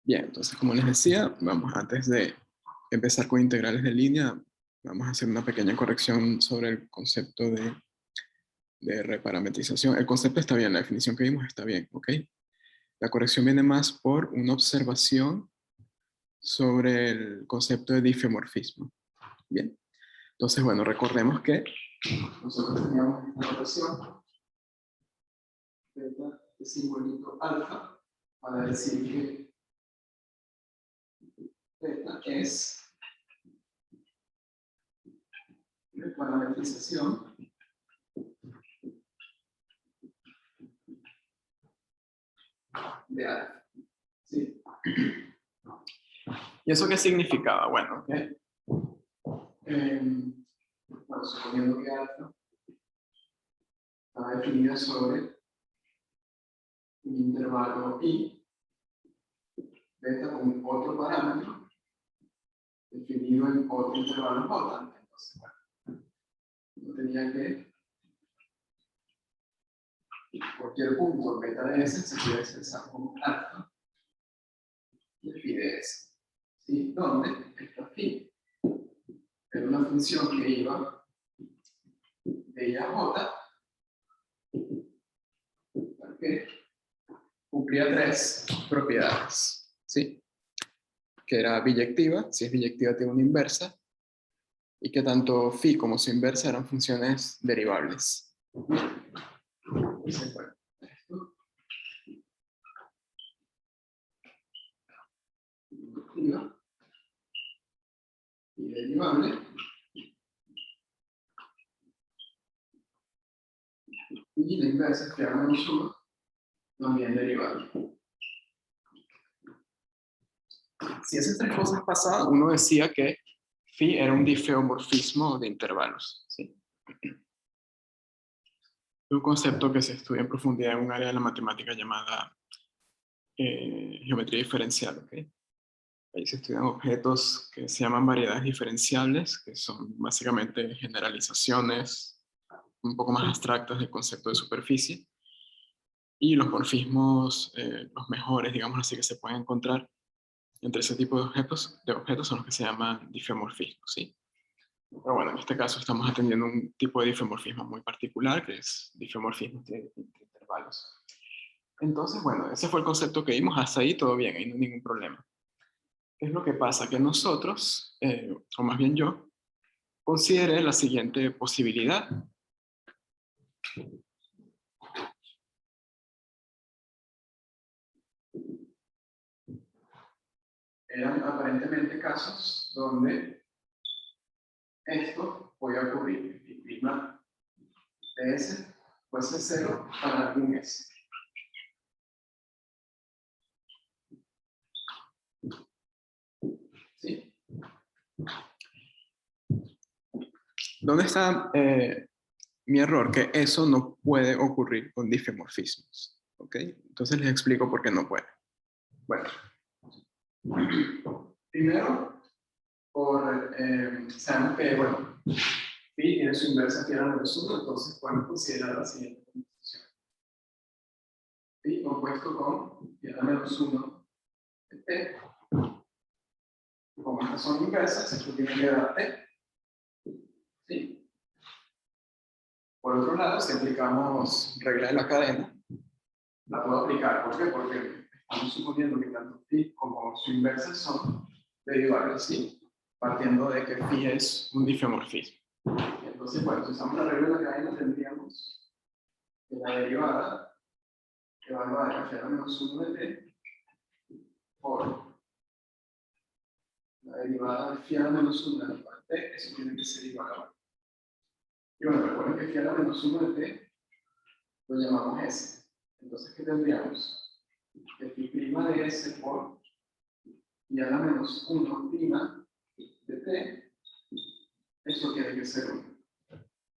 Bien, entonces como les decía, antes de empezar con integrales de línea, vamos a hacer una pequeña corrección sobre el concepto de reparametrización. El concepto está bien, la definición que vimos está bien, ¿ok? La corrección viene más por una observación sobre el concepto de difeomorfismo. Bien, entonces bueno, recordemos que nosotros teníamos esta notación, este simbolito alfa, para decir que θ es reparametrización de alfa. ¿Sí? ¿Y eso qué significaba? Bueno, bueno, suponiendo que alfa está definida sobre un intervalo i, beta con otro parámetro definido en otro intervalo j. Entonces, bueno, yo tenía que cualquier punto beta de s se puede expresar como alfa de phi de s. ¿Sí? Donde esta phi era una función que iba de i a j, que cumplía tres propiedades. ¿Sí? Que era biyectiva, si es biyectiva tiene una inversa, y que tanto phi como su inversa eran funciones derivables. Entonces, bueno, esto y derivable, y la inversa es que era menos 1, también derivable. Si esas tres cosas pasaban, uno decía que phi era un difeomorfismo de intervalos. ¿Sí? Un concepto que se estudia en profundidad en un área de la matemática llamada geometría diferencial. ¿Okay? Ahí se estudian objetos que se llaman variedades diferenciables, que son básicamente generalizaciones un poco más abstractas del concepto de superficie. Y los morfismos, los mejores, digamos así, que se pueden encontrar entre ese tipo de objetos son los que se llaman difeomorfismos, ¿sí? Pero bueno, en este caso estamos atendiendo un tipo de difeomorfismo muy particular, que es difeomorfismo de intervalos. Entonces, bueno, ese fue el concepto que vimos, hasta ahí todo bien, ahí no hay ningún problema. ¿Qué es lo que pasa? Que nosotros, o más bien yo, consideré la siguiente posibilidad. Eran aparentemente casos donde esto podía ocurrir. Phi prima de S fuese 0 para algún S. ¿Sí? ¿Dónde está mi error? Que eso no puede ocurrir con difeomorfismos. ¿Ok? Entonces les explico por qué no puede. Bueno, primero, sabemos que, bueno, phi tiene su inversa que era menos 1, entonces podemos considerar la siguiente composición. Phi compuesto con pi a la menos 1 de t. Como estas son inversas, esto tiene que dar t. ¿Sí? Por otro lado, si aplicamos regla de la cadena, la puedo aplicar. ¿Por qué? Porque estamos suponiendo que tanto phi como su inversa son derivables, ¿sí? Partiendo de que phi es un difeomorfismo. Entonces, bueno, si usamos la regla de la cadena, tendríamos que la derivada que va a dar a menos 1 de t por la derivada de phi a la menos 1 de t, eso tiene que ser igual a 1. Y bueno, recuerden que phi a la menos 1 de t lo llamamos s. Entonces, ¿qué tendríamos? Que phi prima de s por phi a la menos 1 prima de t, eso tiene que ser 1.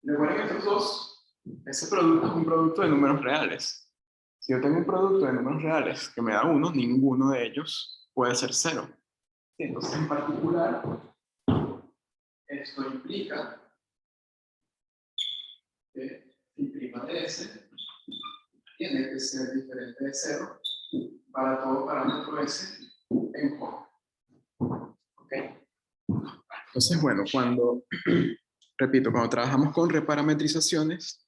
Recuerden que estos dos, ese producto es un producto de números reales. Si yo tengo un producto de números reales que me da 1, ninguno de ellos puede ser 0. Entonces, en particular, esto implica que phi prima de s tiene que ser diferente de 0 para todo parámetro s en home. ¿Ok? Entonces, bueno, repito, cuando trabajamos con reparametrizaciones,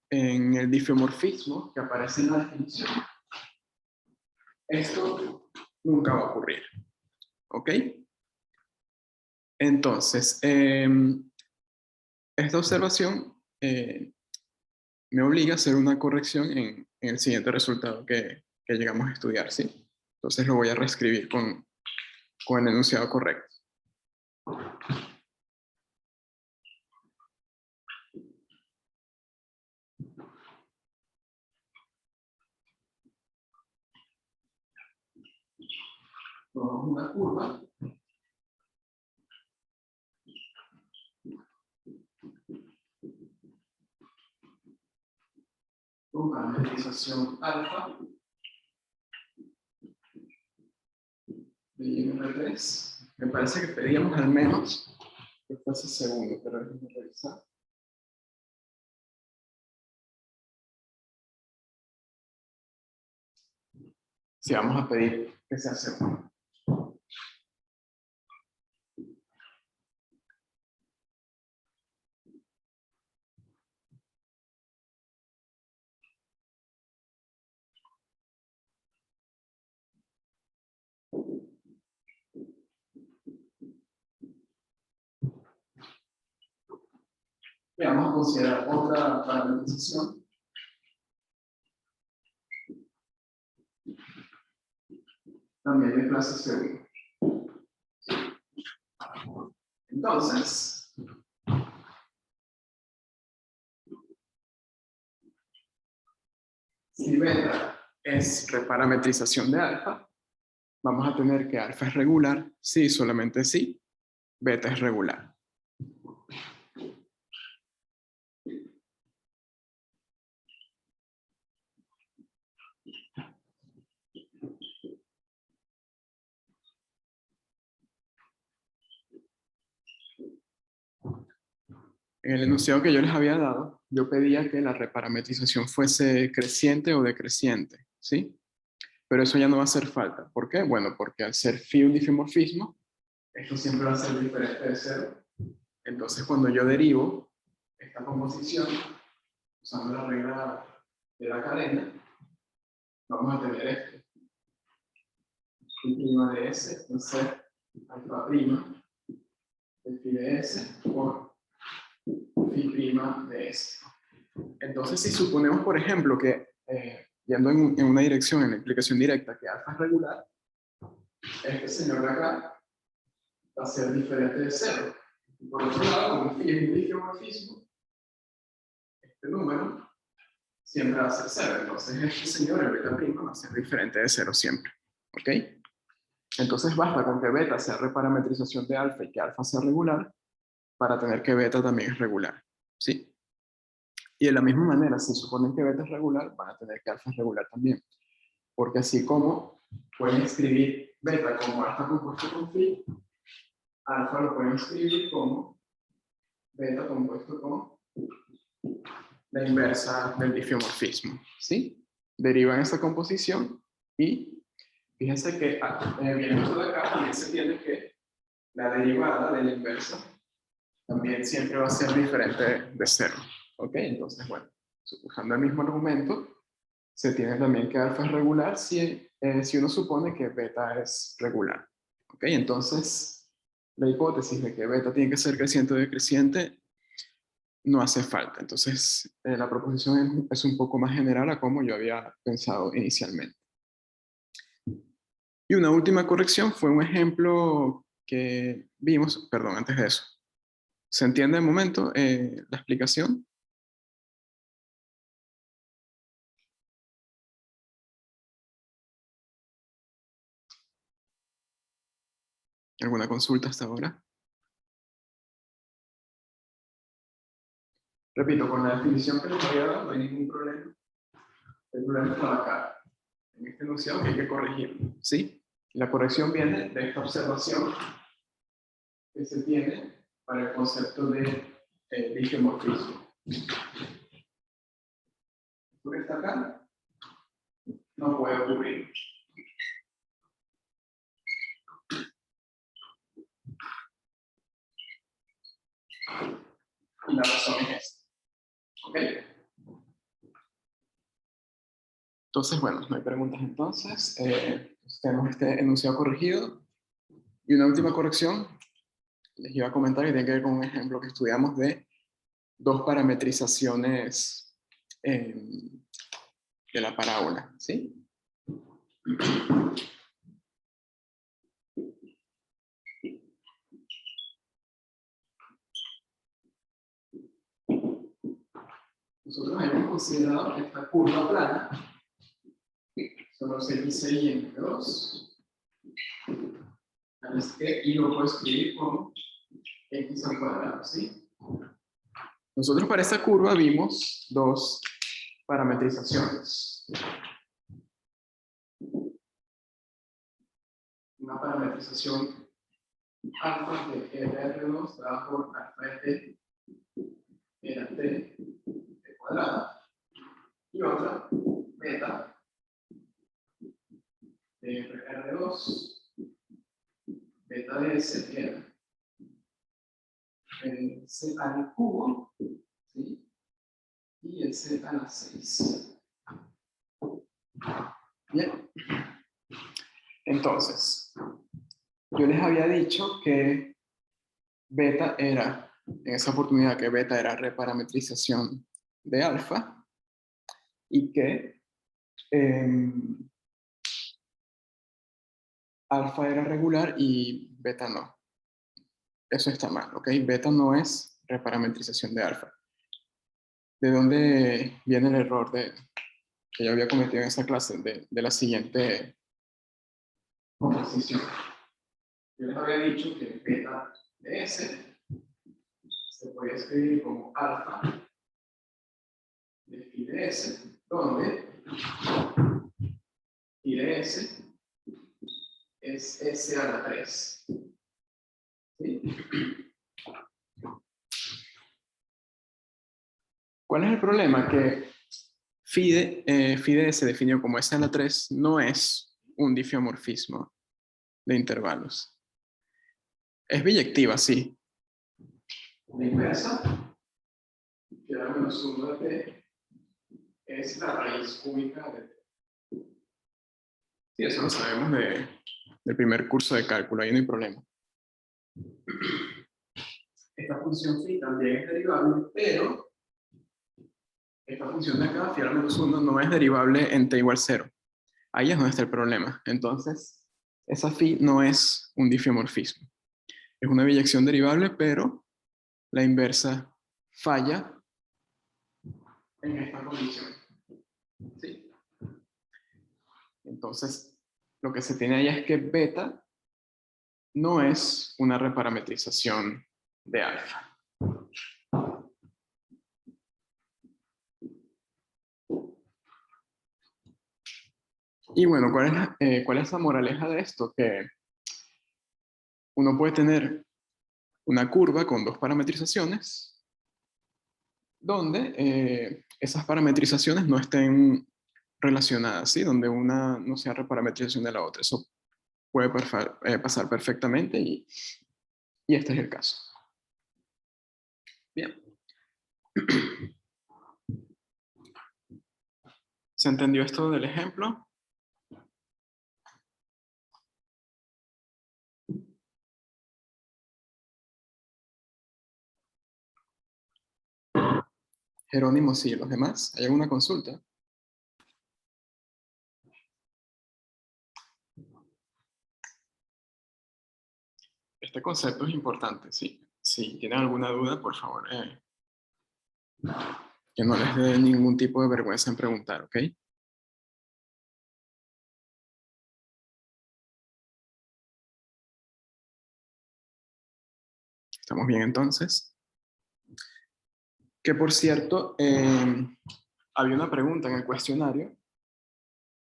en el difeomorfismo que aparece en la definición, esto nunca va a ocurrir. ¿Ok? Entonces, esta observación me obliga a hacer una corrección en el siguiente resultado que llegamos a estudiar, ¿sí? Entonces lo voy a reescribir con el enunciado correcto. Tomamos una curva. Con parametrización alfa de IMR3. Me parece que pedíamos al menos que fuese segundo, pero déjenme revisar. Sí, vamos a pedir que sea segundo. Y vamos a considerar otra parametrización. También de clase segundo. Entonces, si beta es reparametrización de alfa, vamos a tener que alfa es regular, sí, solamente sí, beta es regular. En el enunciado que yo les había dado, yo pedía que la reparametrización fuese creciente o decreciente, ¿sí? Pero eso ya no va a hacer falta. ¿Por qué? Bueno, porque al ser phi un difeomorfismo, esto siempre va a ser diferente de cero. Entonces, cuando yo derivo esta composición, usando la regla de la cadena, vamos a tener esto. Phi' de S, va a ser alfa prima de phi de S por phi' de S. Entonces, si suponemos, por ejemplo, que yendo en una dirección, en la implicación directa, que alfa es regular, este señor de acá va a ser diferente de cero. Y por otro lado, como phi es un difeomorfismo, este número siempre va a ser cero. Entonces, este señor, el beta prima, va a ser diferente de cero siempre. ¿Ok? Entonces, basta con que beta sea reparametrización de alfa y que alfa sea regular para tener que beta también es regular. ¿Sí? Y de la misma manera, si suponen que beta es regular, van a tener que alfa es regular también. Porque así como pueden escribir beta como alfa compuesto con phi, alfa lo pueden escribir como beta compuesto con la inversa del difeomorfismo. ¿Sí? Derivan esa composición y fíjense que viene esto de acá, también se entiende que la derivada de la inversa también siempre va a ser diferente de cero. ¿Ok? Entonces, bueno, usando el mismo argumento, se tiene también que alfa es regular si uno supone que beta es regular. ¿Ok? Entonces, la hipótesis de que beta tiene que ser creciente o decreciente no hace falta. Entonces, la proposición es un poco más general a como yo había pensado inicialmente. Y una última corrección fue un ejemplo que vimos, perdón, antes de eso. ¿Se entiende de momento la explicación? ¿Alguna consulta hasta ahora? Repito, con la definición que les había dado no hay ningún problema. El problema está acá, en este enunciado que hay que corregir. ¿Sí? La corrección viene de esta observación que se tiene para el concepto de difeomorfismo. Esto que está acá no puede ocurrir. Entonces, bueno, no hay preguntas entonces. Tenemos este enunciado corregido. Y una última corrección, les iba a comentar que tiene que ver con un ejemplo que estudiamos de dos parametrizaciones de la parábola, ¿sí? Nosotros hemos considerado esta curva plana, son los x6 y m2, y lo puedo escribir como x al cuadrado, ¿sí? Nosotros para esta curva vimos dos parametrizaciones. Una parametrización alfa de R2 dada por alfa de t era t cuadrada, y otra beta de R2 beta de S que era C al cubo, ¿sí? Y el C a la 6. Bien. Entonces, yo les había dicho que beta era, en esa oportunidad, que beta era reparametrización de alfa y que alfa era regular y beta no. Eso está mal, ¿ok? Beta no es reparametrización de alfa. ¿De dónde viene el error que yo había cometido en esa clase? De la siguiente composición. Yo les había dicho que beta de S se puede escribir como alfa de phi de S, donde phi de S es S a la 3. ¿Sí? ¿Cuál es el problema? Que phi de S definido como S a la 3 no es un difeomorfismo de intervalos. Es biyectiva, sí. La inversa, que da menos 1 de t, es la raíz cúbica de t. Sí, eso lo sabemos del primer curso de cálculo, ahí no hay problema. Esta función phi también es derivable, pero esta función de acá, phi al menos 1, no es derivable en t igual 0. Ahí es donde está el problema. Entonces, esa phi no es un difeomorfismo. Es una biyección derivable, pero la inversa falla en esta condición. ¿Sí? Entonces, lo que se tiene ahí es que beta no es una reparametrización de alfa. Y bueno, ¿cuál es la moraleja de esto? Que uno puede tener una curva con dos parametrizaciones donde esas parametrizaciones no estén relacionadas, ¿sí? Donde una no sea reparametrización de la otra. Eso puede pasar perfectamente y este es el caso. Bien. ¿Se entendió esto del ejemplo? Jerónimo, sí. ¿Los demás? ¿Hay alguna consulta? Este concepto es importante, sí. Si tienen alguna duda, por favor, que no les dé ningún tipo de vergüenza en preguntar, ¿ok? ¿Estamos bien entonces? Que por cierto, había una pregunta en el cuestionario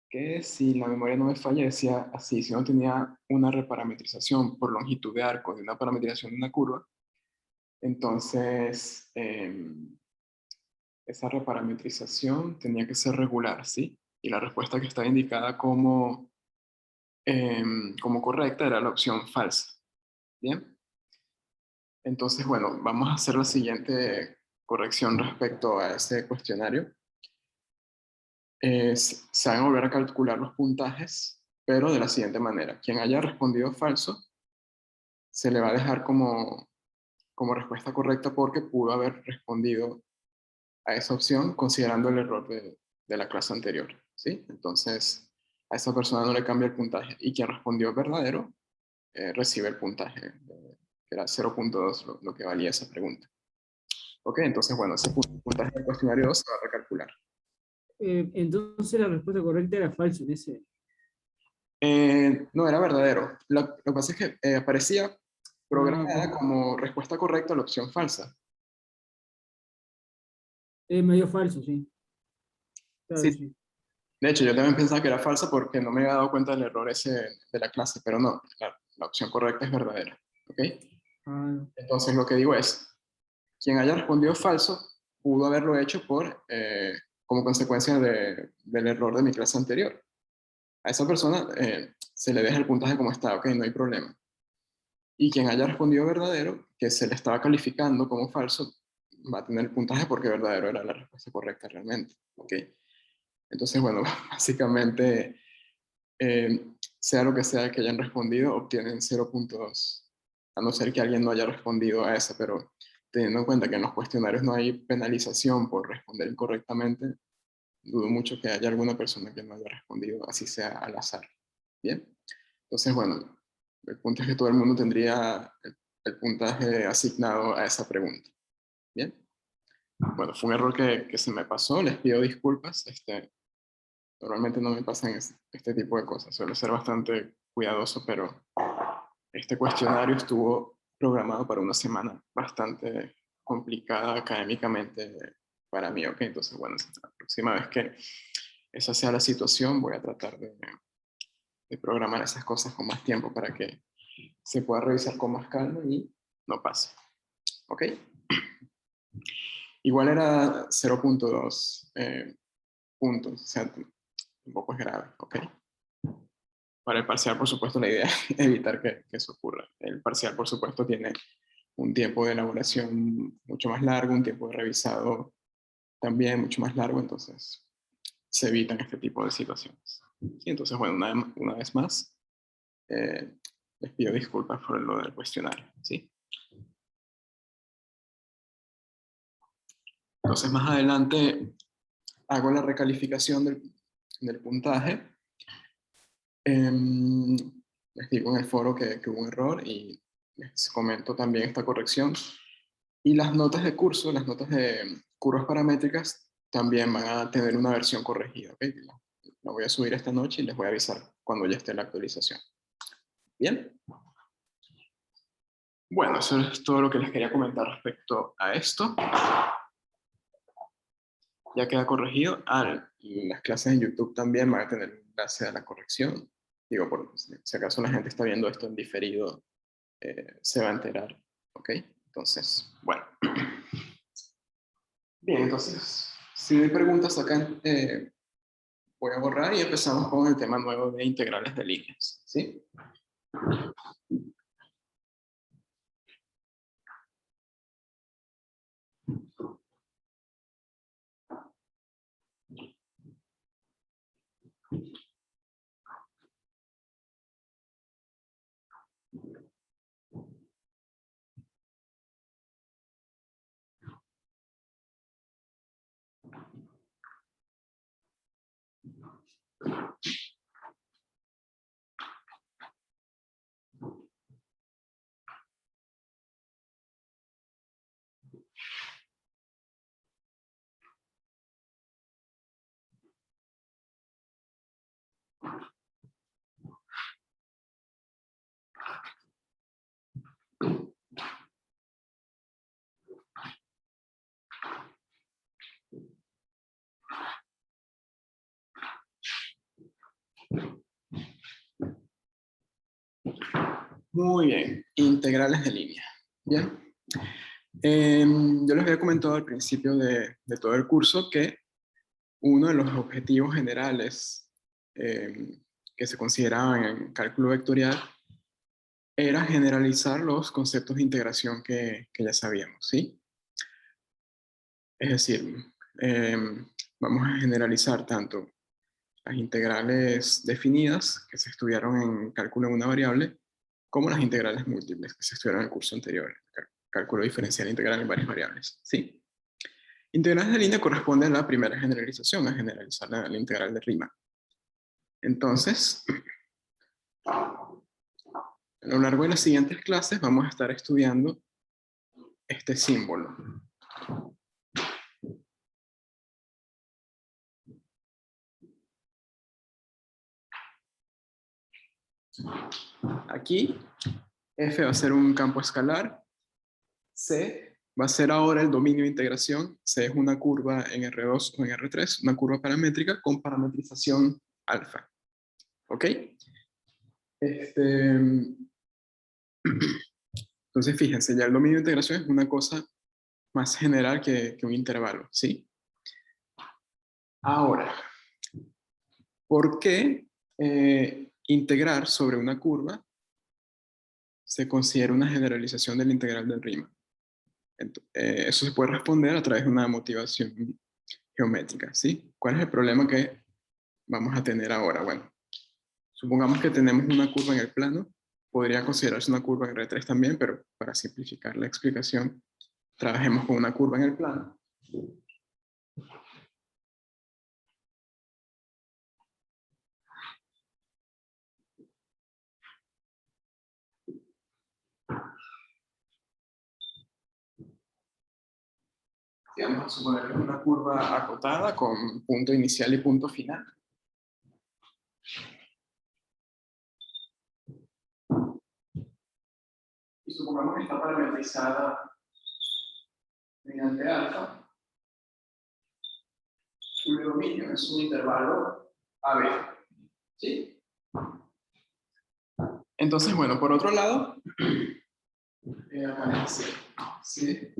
que si la memoria no me falla decía así, si uno tenía una reparametrización por longitud de arco de una parametrización de una curva, entonces esa reparametrización tenía que ser regular, ¿sí? Y la respuesta que estaba indicada como correcta era la opción falsa. ¿Bien? Entonces, bueno, vamos a hacer la siguiente corrección respecto a ese cuestionario. Se van a volver a calcular los puntajes, pero de la siguiente manera. Quien haya respondido falso, se le va a dejar como respuesta correcta porque pudo haber respondido a esa opción considerando el error de la clase anterior, ¿sí? Entonces, a esa persona no le cambia el puntaje. Y quien respondió verdadero, recibe el puntaje, que era 0.2 lo que valía esa pregunta. Ok, entonces, bueno, ese puntaje del cuestionario 2 se va a recalcular. Entonces la respuesta correcta era falso en ese. No, era verdadero. Lo que pasa es que aparecía programada como respuesta correcta la opción falsa. Me dio falso, sí. Claro, Sí, sí. de hecho, yo también pensaba que era falsa porque no me había dado cuenta del error ese de la clase, pero no, la opción correcta es verdadera. ¿Ok? Ah, Entonces lo que digo es, quien haya respondido falso pudo haberlo hecho como consecuencia del error de mi clase anterior. A esa persona se le deja el puntaje como está, ok, no hay problema. Y quien haya respondido verdadero, que se le estaba calificando como falso, va a tener el puntaje porque verdadero era la respuesta correcta realmente. ¿Ok? Entonces, bueno, básicamente, sea lo que sea que hayan respondido, obtienen 0.2. A no ser que alguien no haya respondido a esa, pero teniendo en cuenta que en los cuestionarios no hay penalización por responder incorrectamente, dudo mucho que haya alguna persona que no haya respondido, así sea al azar. Bien, entonces, bueno, el punto es que todo el mundo tendría el puntaje asignado a esa pregunta. Bien, bueno, fue un error que se me pasó, les pido disculpas. Normalmente no me pasan este tipo de cosas, suelo ser bastante cuidadoso, pero este cuestionario estuvo programado para una semana bastante complicada académicamente para mí, ¿ok? Entonces, bueno, la próxima vez que esa sea la situación, voy a tratar de programar esas cosas con más tiempo para que se pueda revisar con más calma y no pase, ¿ok? Igual era 0.2 puntos, o sea, tampoco es grave, ¿ok? Para el parcial, por supuesto, la idea es evitar que eso ocurra. El parcial, por supuesto, tiene un tiempo de elaboración mucho más largo, un tiempo de revisado también mucho más largo, entonces se evitan este tipo de situaciones. Y entonces, bueno, una vez más, les pido disculpas por lo del cuestionario, ¿sí? Entonces, más adelante hago la recalificación del puntaje. Les digo en el foro que hubo un error y les comento también esta corrección. Y las notas de curso, las notas de curvas paramétricas, también van a tener una versión corregida. ¿Okay? La voy a subir esta noche y les voy a avisar cuando ya esté la actualización. Bien. Bueno, eso es todo lo que les quería comentar respecto a esto. Ya queda corregido. Las clases en YouTube también van a tener un enlace a la corrección. Digo, si acaso la gente está viendo esto en diferido, se va a enterar. ¿Ok? Entonces, bueno. Bien, entonces, si hay preguntas acá, voy a borrar y empezamos con el tema nuevo de integrales de líneas. ¿Sí? Muy bien, integrales de línea. Bien. Yo les había comentado al principio de todo el curso que uno de los objetivos generales que se consideraban en cálculo vectorial era generalizar los conceptos de integración que ya sabíamos, ¿sí? Es decir, vamos a generalizar tanto las integrales definidas que se estudiaron en cálculo de una variable, como las integrales múltiples que se estudiaron en el curso anterior, cálculo diferencial integral en varias variables. ¿Sí? Integrales de línea corresponde a la primera generalización, a generalizar la integral de Riemann. Entonces, a lo largo de las siguientes clases vamos a estar estudiando este símbolo. Aquí, F va a ser un campo escalar, C va a ser ahora el dominio de integración, C es una curva en R2 o en R3, una curva paramétrica con parametrización alfa. ¿Ok? Entonces, fíjense, ya el dominio de integración es una cosa más general que un intervalo, ¿sí? Ahora, ¿por qué integrar sobre una curva se considera una generalización de la integral del Riemann? Eso se puede responder a través de una motivación geométrica, ¿sí? ¿Cuál es el problema que vamos a tener ahora? Bueno, supongamos que tenemos una curva en el plano, podría considerarse una curva en R3 también, pero para simplificar la explicación, trabajemos con una curva en el plano. Y vamos a suponer que es una curva acotada con punto inicial y punto final. Y supongamos que está parametrizada mediante alfa. Cuyo dominio es un intervalo AB. ¿Sí? Entonces, bueno, por otro lado, acá dice C,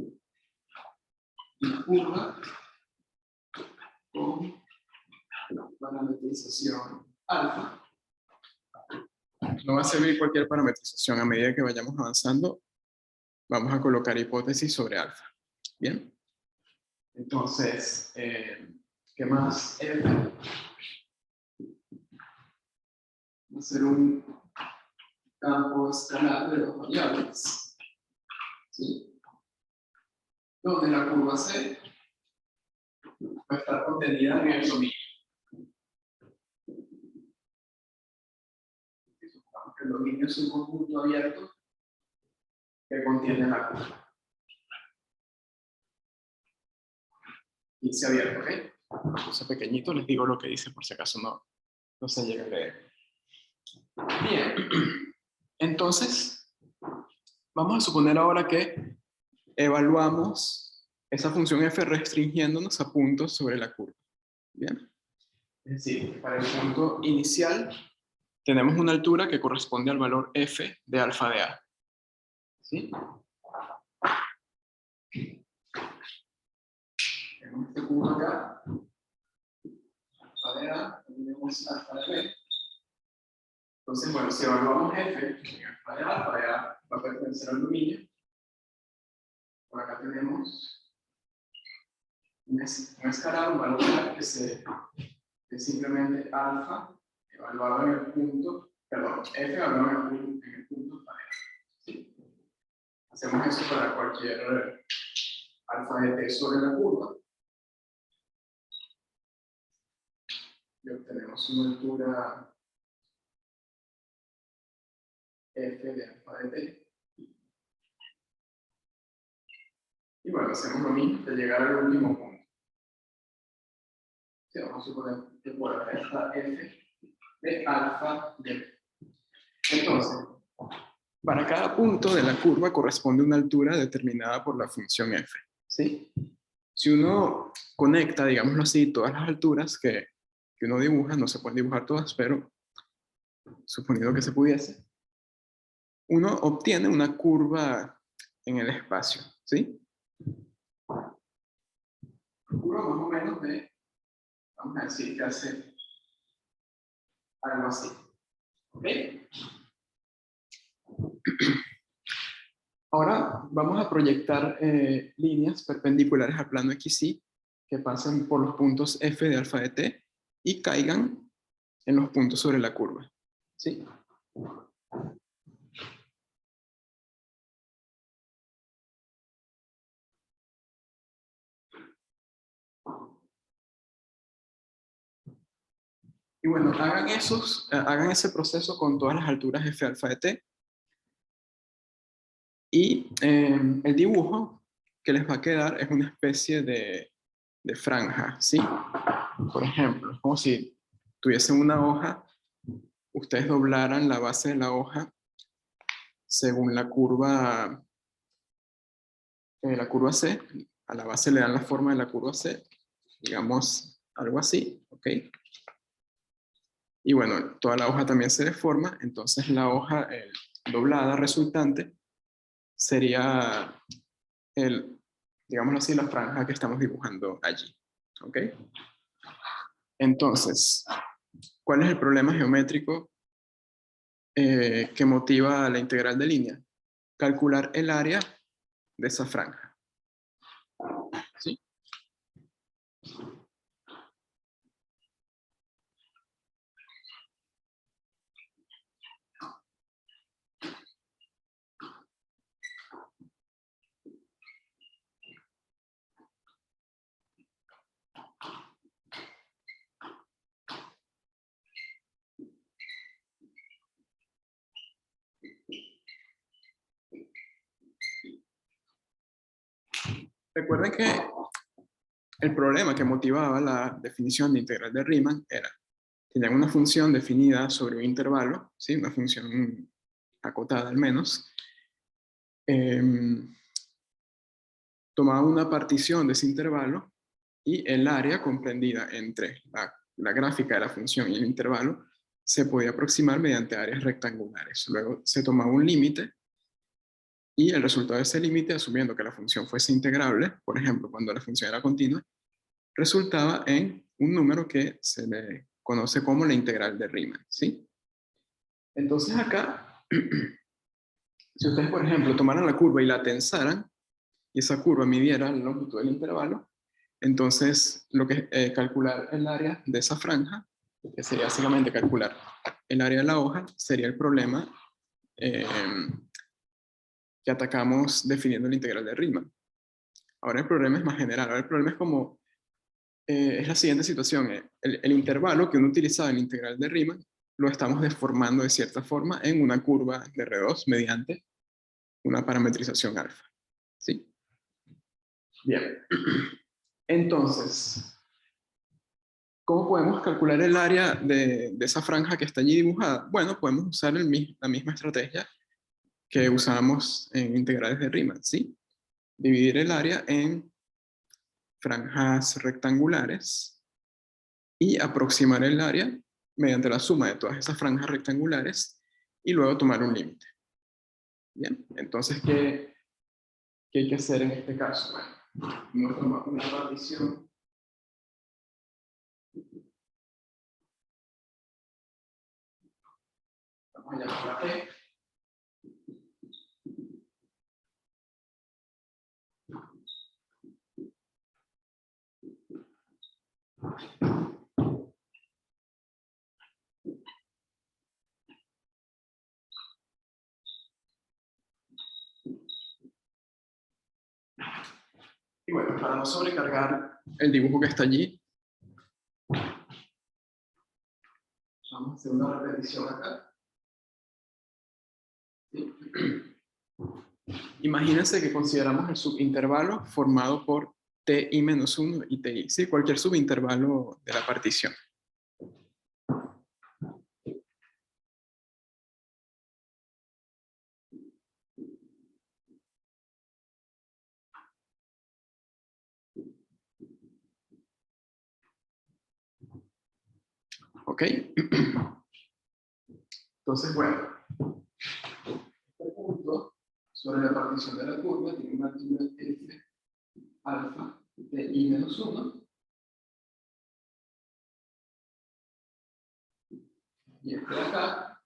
una curva con parametrización alfa. No va a servir cualquier parametrización. A medida que vayamos avanzando, vamos a colocar hipótesis sobre alfa. ¿Bien? Entonces, ¿qué más? F va a ser un campo escalar de dos variables, ¿sí? Donde la curva C va a estar contenida en el dominio. Supongamos que el dominio es un conjunto abierto que contiene la curva. Y se abierto, ¿ok? Entonces pequeñito les digo lo que dice por si acaso no se llega a leer. Bien. Entonces, vamos a suponer ahora que evaluamos esa función f restringiéndonos a puntos sobre la curva. Bien. Es decir, para el punto inicial tenemos una altura que corresponde al valor f de alfa de a. ¿Sí? Tenemos este punto acá. Alfa de a, tenemos alfa de b. Entonces, bueno, si evaluamos f, alfa de a va a pertenecer al dominio. Por acá tenemos un escalar, un valor que es simplemente alfa evaluado en el punto, perdón, f evaluado en el punto alfa de a. ¿Sí? Hacemos eso para cualquier alfa de t sobre la curva. Y obtenemos una altura f de alfa de t. Y bueno, hacemos lo mismo de llegar al último punto. Sí, vamos a suponer que por acá está f de alfa de t. Entonces, para cada punto de la curva corresponde una altura determinada por la función f. ¿Sí? Si uno conecta, digámoslo así, todas las alturas que uno dibuja, no se pueden dibujar todas, pero suponiendo que se pudiese, uno obtiene una curva en el espacio, ¿sí? Una curva más o menos de, vamos a decir que hace algo así. ¿Ok? Ahora vamos a proyectar líneas perpendiculares al plano XY que pasen por los puntos F de alfa de t y caigan en los puntos sobre la curva. ¿Sí? Y bueno, hagan ese proceso con todas las alturas F alfa de t. Y el dibujo que les va a quedar es una especie de franja, ¿sí? Por ejemplo, es como si tuviesen una hoja, ustedes doblaran la base de la hoja según la curva C, a la base le dan la forma de la curva C, digamos algo así, ¿ok? Y bueno, toda la hoja también se deforma, entonces la hoja doblada resultante sería digámoslo así, la franja que estamos dibujando allí, ¿ok? Entonces, ¿cuál es el problema geométrico que motiva la integral de línea? Calcular el área de esa franja. ¿Sí? Recuerden que el problema que motivaba la definición de integral de Riemann era, tenían una función definida sobre un intervalo, ¿sí? Una función acotada al menos, tomaban una partición de ese intervalo y el área comprendida entre la gráfica de la función y el intervalo se podía aproximar mediante áreas rectangulares. Luego se tomaba un límite y el resultado de ese límite, asumiendo que la función fuese integrable, por ejemplo, cuando la función era continua, resultaba en un número que se le conoce como la integral de Riemann, ¿sí? Entonces acá, si ustedes, por ejemplo, tomaran la curva y la tensaran, y esa curva midiera la longitud del intervalo, entonces lo que calcular el área de esa franja, que sería básicamente calcular el área de la hoja, sería el problema eh, que atacamos definiendo la integral de Riemann. Ahora el problema es más general. Ahora el problema es como, es la siguiente situación. El intervalo que uno utilizaba en la integral de Riemann lo estamos deformando de cierta forma en una curva de R2 mediante una parametrización alfa. ¿Sí? Bien. Entonces, ¿cómo podemos calcular el área de esa franja que está allí dibujada? Bueno, podemos usar la misma estrategia que usábamos en integrales de Riemann, ¿sí? Dividir el área en franjas rectangulares y aproximar el área mediante la suma de todas esas franjas rectangulares y luego tomar un límite. Bien, entonces, ¿qué hay que hacer en este caso? Bueno, no tomamos una partición. Vamos a llamarla P. Y bueno, para no sobrecargar el dibujo que está allí, vamos a hacer una repetición acá. ¿Sí? Imagínense que consideramos el subintervalo formado por ti-1 y ti, ¿sí? Cualquier subintervalo de la partición. ¿Ok? Entonces, bueno, este punto sobre la partición de la curva tiene una altura f alfa de i-1 y este de acá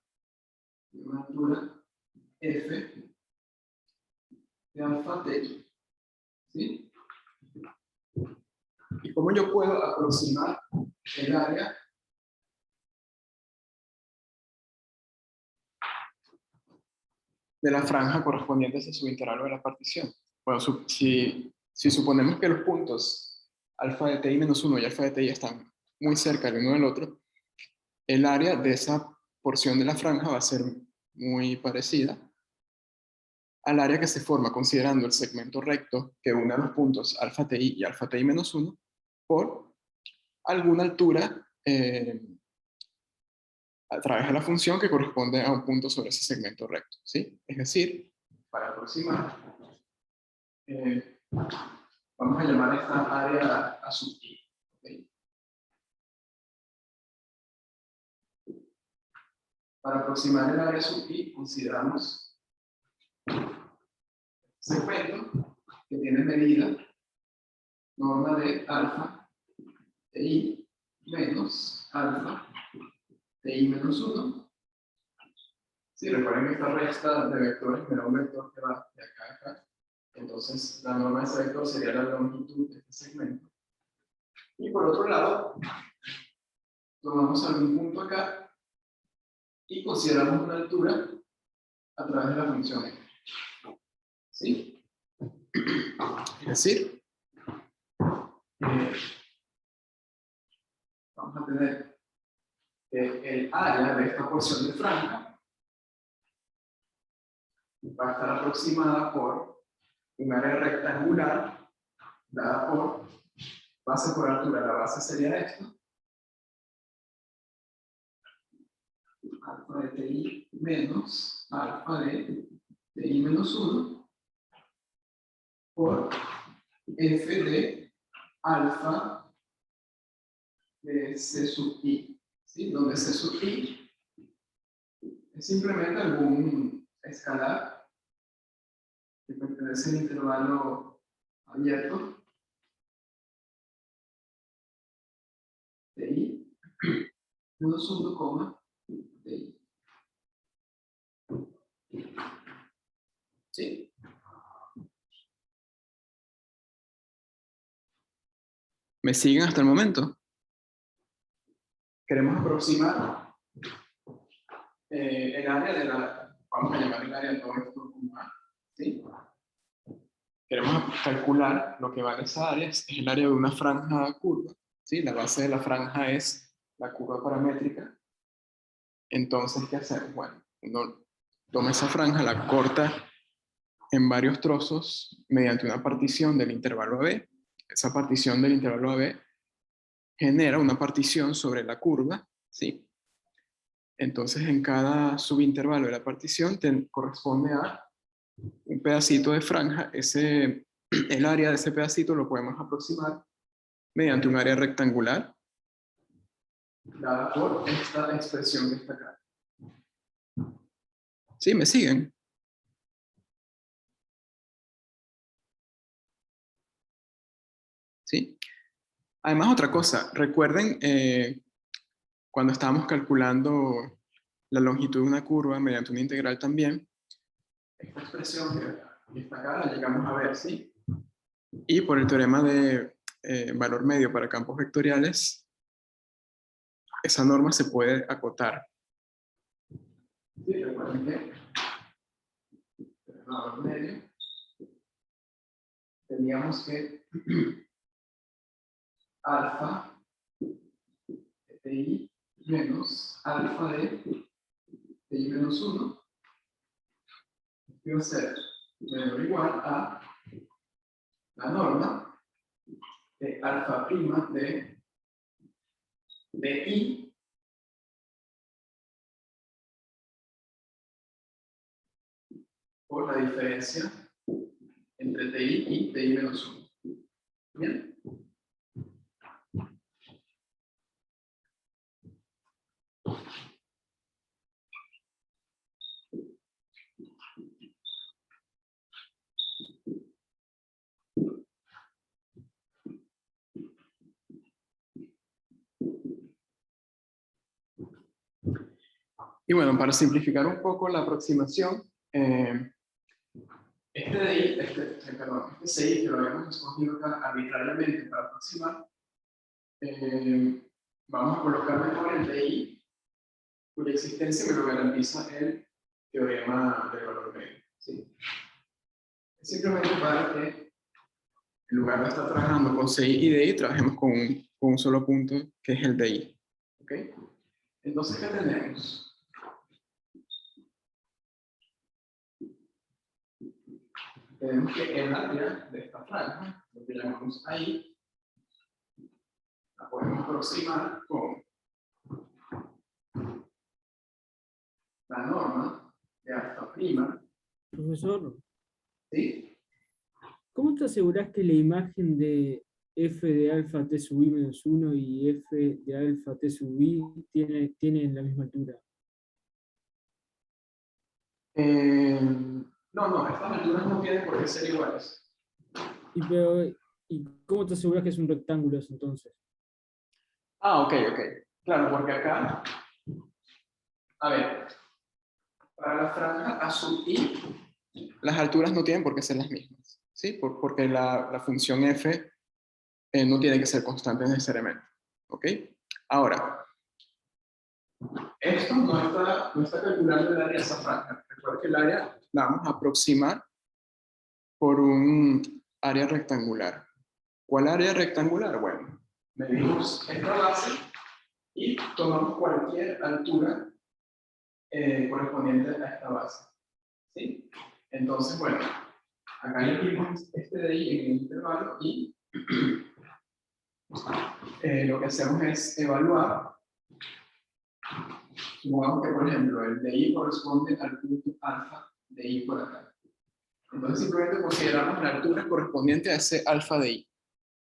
tiene una altura f de alfa TI. ¿Sí? ¿Y cómo yo puedo aproximar el área de la franja correspondiente a ese subintervalo de la partición? Bueno, si suponemos que los puntos alfa de TI menos 1 y alfa de TI están muy cerca el uno del otro, el área de esa porción de la franja va a ser muy parecida al área que se forma considerando el segmento recto que une los puntos alfa TI y alfa TI menos 1 por alguna altura a través de la función que corresponde a un punto sobre ese segmento recto, ¿sí? Es decir, para aproximar, vamos a llamar esta área a sub i. ¿Okay? Para aproximar el área sub i, consideramos segmento que tiene medida norma de alfa TI menos alfa TI menos 1. Sí, recuerden que esta resta de vectores me da un vector que va de acá a acá. Entonces, la norma de ese vector sería la longitud de este segmento. Y por otro lado, tomamos algún punto acá y consideramos una altura a través de la función x. ¿Sí? Es decir, vamos a tener que el área de esta porción de franja va a estar aproximada por un área rectangular dada por base por altura. La base sería esto. Alfa de TI menos alfa de TI menos 1 por F de alfa de C sub I. ¿Sí? Donde C sub I es simplemente algún escalar que pertenece al intervalo abierto TI menos 1, TI. ¿Sí? ¿Me siguen hasta el momento? Queremos aproximar el área de la, vamos a llamar el área de todo esto como A, ¿sí? Queremos calcular lo que vale esa área, es el área de una franja curva, ¿sí? La base de la franja es la curva paramétrica. Entonces, ¿qué hacemos? Bueno, uno toma esa franja, la corta en varios trozos mediante una partición del intervalo AB. Esa partición del intervalo AB genera una partición sobre la curva, ¿sí? Entonces, en cada subintervalo de la partición corresponde a un pedacito de franja. El área de ese pedacito lo podemos aproximar mediante un área rectangular dada por esta expresión que está acá. ¿Sí? ¿Me siguen? ¿Sí? Además, otra cosa, recuerden cuando estábamos calculando la longitud de una curva mediante una integral también, esta expresión que está acá la llegamos a ver, ¿sí? Y por el teorema de valor medio para campos vectoriales, esa norma se puede acotar. Sí, recuerden que el valor medio teníamos que alfa de TI menos alfa de TI menos 1 va a ser menor o igual a la norma de alfa prima de I por la diferencia entre TI y TI menos 1. ¿Bien? Y bueno, para simplificar un poco la aproximación, Este DI, perdón, este CI que lo habíamos escogido acá arbitrariamente para aproximar, vamos a colocar mejor el DI, cuya existencia me lo garantiza el teorema del valor medio. ¿Sí? Es simplemente para que en lugar de estar trabajando con CI y DI, trabajemos con un solo punto, que es el DI. ¿Ok? Entonces, ¿qué tenemos? Tenemos que el área de esta franja, lo que llamamos ahí, la podemos aproximar con la norma de alfa prima. Profesor, ¿Sí? ¿cómo te aseguras que la imagen de f de alfa t sub i menos 1 y f de alfa t sub i tienen la misma altura? No, estas alturas no tienen por qué ser iguales. ¿Y cómo te aseguras que es un rectángulo eso, entonces? Ok. Claro, porque acá, a ver, para la franja A sub i, las alturas no tienen por qué ser las mismas, ¿sí? Porque la función f no tiene que ser constante necesariamente, ¿ok? Ahora, esto no está calculando el área de esa franja. Recuerda que el área la vamos a aproximar por un área rectangular. ¿Cuál área rectangular? Bueno, medimos esta base y tomamos cualquier altura correspondiente a esta base. ¿Sí? Entonces, bueno, acá elegimos este de ahí en el intervalo y lo que hacemos es evaluar. Supongamos que, por ejemplo, el de I corresponde al punto alfa de I por acá. Entonces, simplemente consideramos la altura correspondiente a ese alfa de I.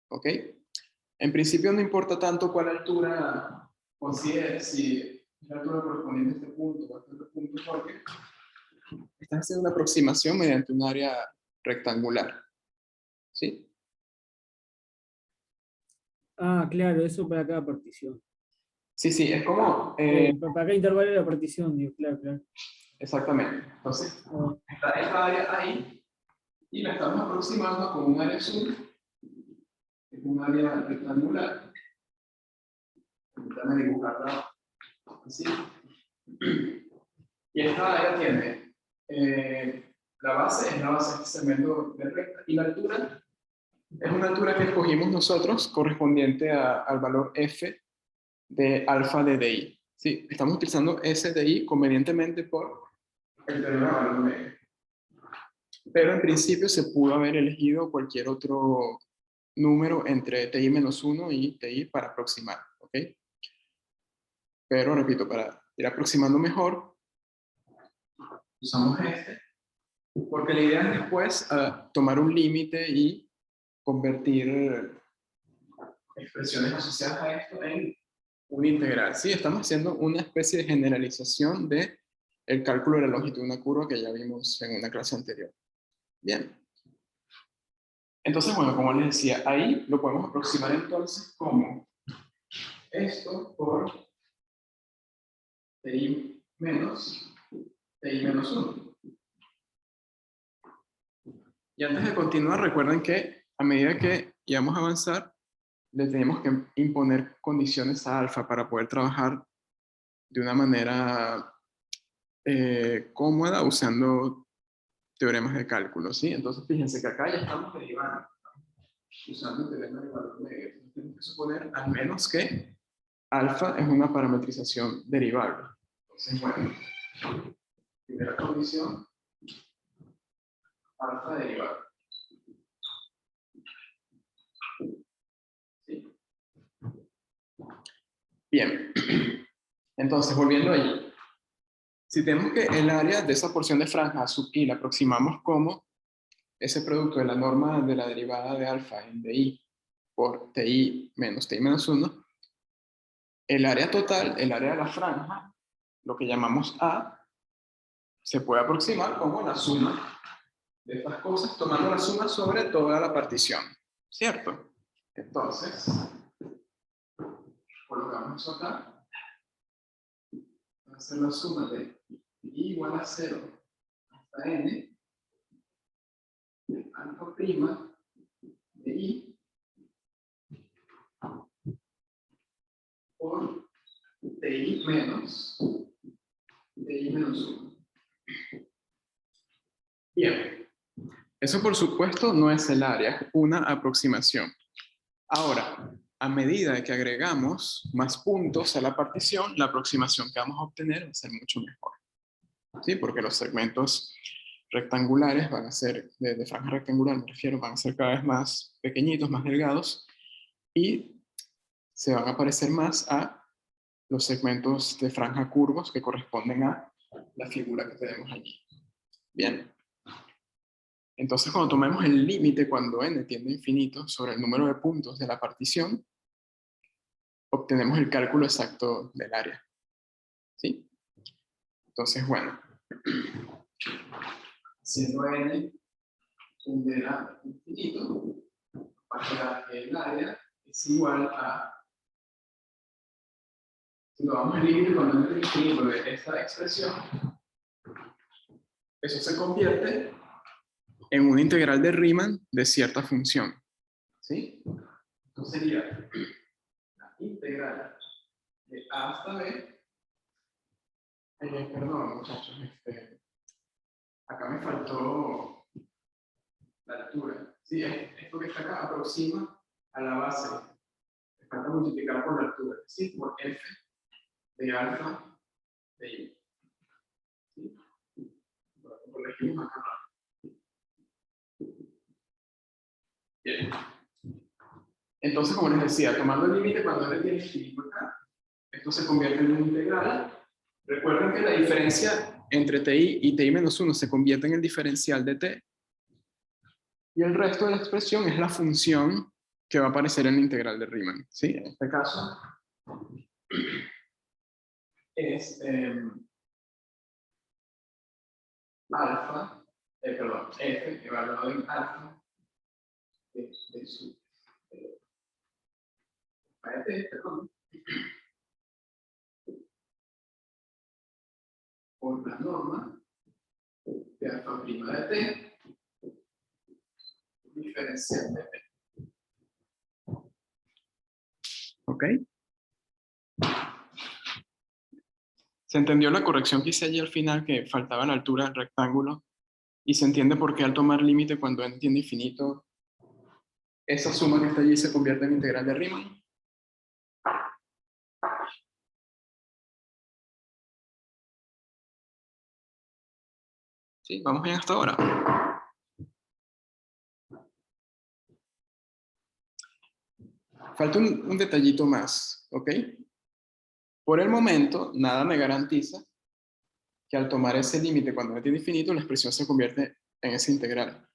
¿Ok? En principio no importa tanto cuál altura consideres, si es la altura correspondiente a este punto o a este otro punto, porque estás haciendo una aproximación mediante un área rectangular. ¿Sí? Ah, claro, eso para cada partición. Sí, es como... Para cada intervalo de la partición, digo, claro. exactamente. Entonces, Ah, está esta área ahí y la estamos aproximando con un área azul, que es un área rectangular. Permítame dibujarla así. Y esta área tiene la base, es la base de este segmento de recta, y la altura es una altura que escogimos nosotros correspondiente al valor f de alfa de DI. Sí, estamos utilizando S de I convenientemente por el teorema de valor medio. Pero en principio se pudo haber elegido cualquier otro número entre TI-1 y TI para aproximar, ¿ok? Pero repito, para ir aproximando mejor, usamos este, porque la idea es después tomar un límite y convertir expresiones asociadas a esto en un integral. Sí, estamos haciendo una especie de generalización de el cálculo de la longitud de una curva que ya vimos en una clase anterior. Bien. Entonces, bueno, como les decía, ahí lo podemos aproximar entonces como esto por TI menos 1. Y antes de continuar, recuerden que a medida que íbamos a avanzar, le tenemos que imponer condiciones a alfa para poder trabajar de una manera cómoda usando teoremas de cálculo, ¿sí? Entonces, fíjense que acá ya estamos derivando, usando el teorema de valor medio. Entonces, tenemos que suponer al menos que alfa es una parametrización derivable. Entonces, bueno, primera condición, alfa derivable. ¿Sí? Bien, entonces, volviendo allí. Si tenemos que el área de esa porción de franja sub i la aproximamos como ese producto de la norma de la derivada de alfa en di por ti menos 1, el área total, el área de la franja, lo que llamamos A, se puede aproximar como la suma de estas cosas, tomando la suma sobre toda la partición, ¿cierto? Entonces, colocamos eso acá, va a ser la suma de i igual a 0 hasta n, alfa prima de I por TI menos 1. Bien, eso por supuesto no es el área, es una aproximación. Ahora, a medida que agregamos más puntos a la partición, la aproximación que vamos a obtener va a ser mucho mejor. ¿Sí? Porque los segmentos rectangulares van a ser, de franja rectangular me refiero, van a ser cada vez más pequeñitos, más delgados, y se van a parecer más a los segmentos de franja curvos que corresponden a la figura que tenemos allí. Bien. Entonces, cuando tomemos el límite cuando n tiende a infinito sobre el número de puntos de la partición, obtenemos el cálculo exacto del área. ¿Sí? Entonces, bueno, siendo n tiende a infinito, va a quedar que el área es igual a, si lo vamos al límite cuando n tiende a infinito de esta expresión, eso se convierte en una integral de Riemann de cierta función. ¿Sí? entonces sería la integral de a hasta b. Perdón, muchachos, acá me faltó la altura. Sí, esto que está acá aproxima a la base. Me falta multiplicar por la altura, es decir, por f de alfa de i. ¿Sí? Lo corregimos acá. Bien. Entonces, como les decía, tomando el límite cuando n tiene infinito acá, esto se convierte en una integral. Recuerden que la diferencia entre TI y TI menos 1 se convierte en el diferencial de T. Y el resto de la expresión es la función que va a aparecer en la integral de Riemann. ¿Sí? En este caso es alfa, perdón, f evaluado en alfa de su perdón, por la norma de alfa prima de t diferencial de t. ¿Ok? ¿Se entendió la corrección que hice allí al final, que faltaba la altura del rectángulo? Y se entiende por qué al tomar límite cuando n tiende a infinito, esa suma que está allí se convierte en integral de Riemann. ¿Sí? ¿Vamos bien hasta ahora? Falta un detallito más, ¿ok? Por el momento, nada me garantiza que al tomar ese límite cuando n tiende a infinito, la expresión se convierte en esa integral.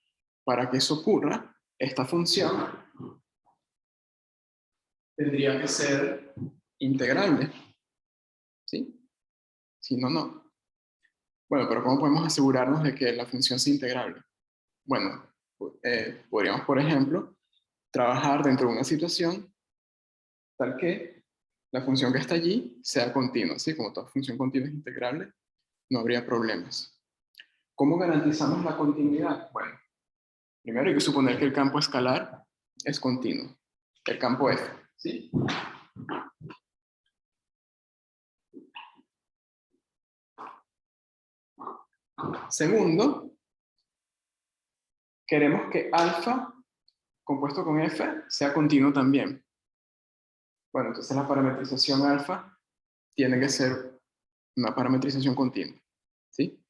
Para que eso ocurra, esta función tendría que ser integrable. ¿Sí? Si no, no. Bueno, pero ¿cómo podemos asegurarnos de que la función sea integrable? Bueno, podríamos, por ejemplo, trabajar dentro de una situación tal que la función que está allí sea continua. ¿Sí? Como toda función continua es integrable, no habría problemas. ¿Cómo garantizamos la continuidad? Bueno, primero hay que suponer que el campo escalar es continuo, el campo F. ¿Sí? Segundo, queremos que alfa compuesto con F sea continuo también. Bueno, entonces la parametrización alfa tiene que ser una parametrización continua. ¿Sí?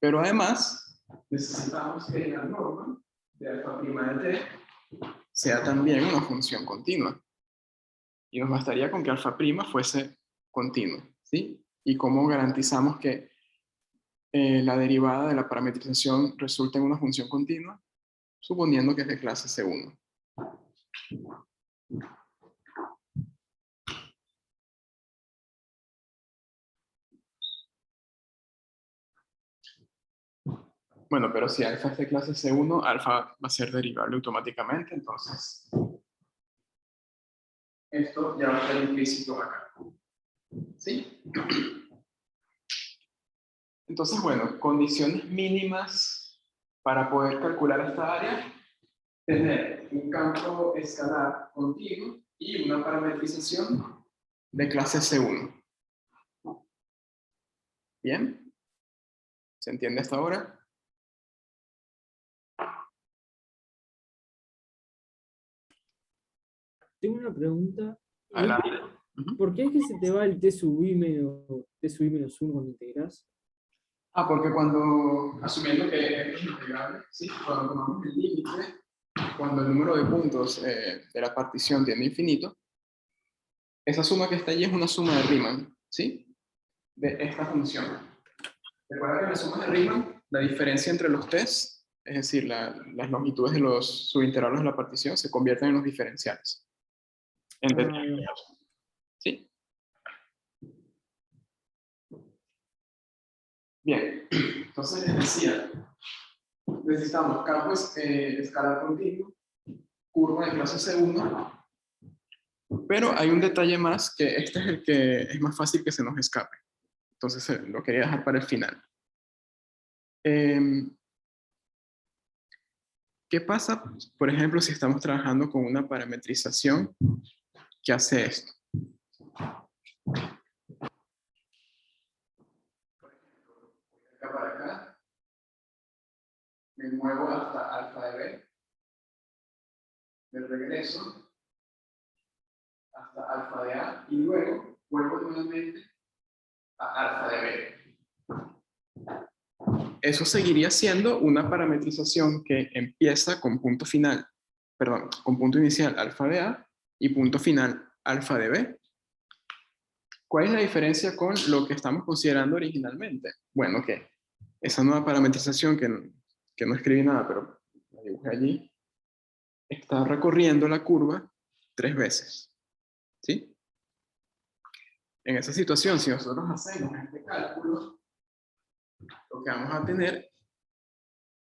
Pero además, necesitamos que la norma de alfa prima de t sea también una función continua. Y nos bastaría con que alfa prima fuese continuo. ¿Sí? ¿Y cómo garantizamos que la derivada de la parametrización resulte en una función continua? Suponiendo que es de clase C1. Bueno, pero si alfa es de clase C1, alfa va a ser derivable automáticamente, entonces esto ya va a estar implícito acá. ¿Sí? Entonces, bueno, condiciones mínimas para poder calcular esta área tener un campo escalar continuo y una parametrización de clase C1. ¿Bien? ¿Se entiende hasta ahora? Tengo una pregunta. Adelante. ¿Por qué es que se te va el T sub I menos 1 cuando integras? Porque cuando, asumiendo que es integrable, ¿sí? Cuando tomamos el límite, cuando el número de puntos de la partición tiende a infinito, esa suma que está allí es una suma de Riemann, ¿sí? De esta función. Recuerda que en las sumas de Riemann, la diferencia entre los t's, es decir, las longitudes de los subintervalos de la partición, se convierten en los diferenciales. ¿Sí? Bien, entonces les decía, necesitamos campo escalar continuo, curva de clase C1, pero hay un detalle más, que este es el que es más fácil que se nos escape. Entonces lo quería dejar para el final. ¿Qué pasa, por ejemplo, si estamos trabajando con una parametrización que hace esto? Acá para acá, me muevo hasta alfa de B, me regreso hasta alfa de A y luego vuelvo nuevamente a alfa de B. Eso seguiría siendo una parametrización que empieza con punto final, perdón, con punto inicial alfa de A y punto final alfa de B. ¿Cuál es la diferencia con lo que estamos considerando originalmente? Bueno, que esa nueva parametrización, que no escribí nada, pero la dibujé allí, está recorriendo la curva 3 veces. ¿Sí? En esa situación, si nosotros hacemos este cálculo, lo que vamos a tener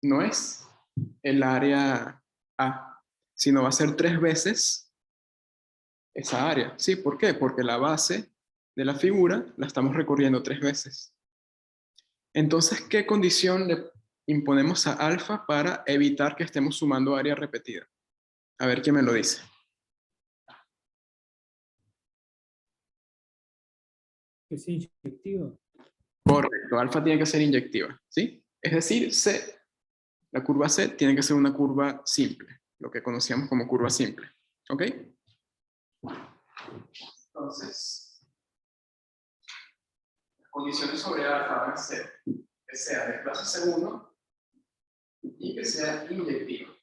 no es el área A, sino va a ser 3 veces esa área. ¿Sí? ¿Por qué? Porque la base de la figura la estamos recorriendo 3 veces. Entonces, ¿qué condición le imponemos a alfa para evitar que estemos sumando área repetida? A ver quién me lo dice. ¿Que sea inyectiva? Correcto, alfa tiene que ser inyectiva, ¿sí? Es decir, C, la curva C tiene que ser una curva simple, lo que conocíamos como curva simple, ¿ok? Entonces, las condiciones sobre alfa van a ser que sea de clase C1 y que sea inyectiva.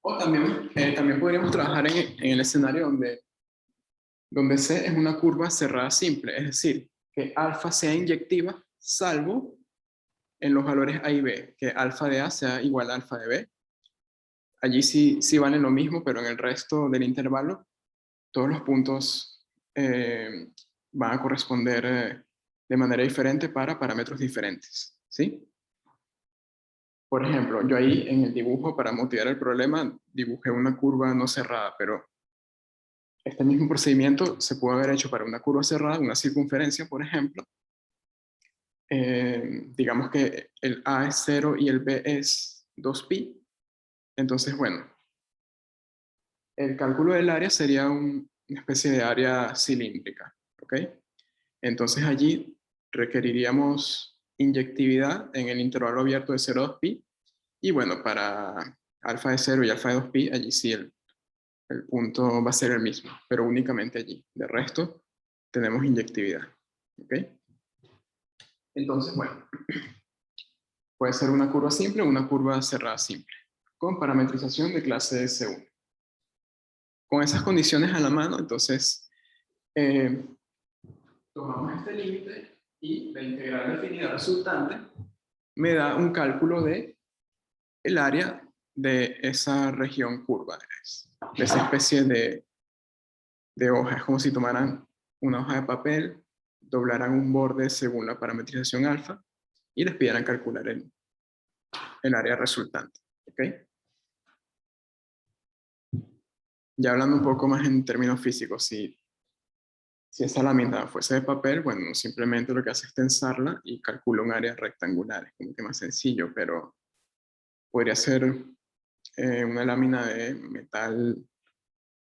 O también podríamos trabajar en el escenario donde C es una curva cerrada simple, es decir, que alfa sea inyectiva, salvo en los valores A y B, que alfa de A sea igual a alfa de B. Allí sí valen lo mismo, pero en el resto del intervalo, todos los puntos van a corresponder de manera diferente para parámetros diferentes, ¿sí? Por ejemplo, yo ahí en el dibujo, para motivar el problema, dibujé una curva no cerrada, pero este mismo procedimiento se puede haber hecho para una curva cerrada, una circunferencia, por ejemplo. Digamos que el A es 0 y el B es 2pi. Entonces, bueno, el cálculo del área sería una especie de área cilíndrica, ¿ok? Entonces allí requeriríamos inyectividad en el intervalo abierto de 0 a 2pi. Y bueno, para alfa de 0 y alfa de 2pi, allí sí el punto va a ser el mismo, pero únicamente allí. De resto, tenemos inyectividad. ¿Ok? Entonces, bueno, puede ser una curva simple o una curva cerrada simple, con parametrización de clase S1. Con esas condiciones a la mano, entonces, tomamos este límite y la integral definida resultante me da un cálculo de el área de esa región curva, de esa especie de hoja. Es como si tomaran una hoja de papel, doblaran un borde según la parametrización alfa y les pidieran calcular el área resultante. ¿Ok? Ya hablando un poco más en términos físicos, si esa lámina fuese de papel, bueno, simplemente lo que hace es tensarla y calcula un área rectangular. Es como que más sencillo, pero podría ser una lámina de metal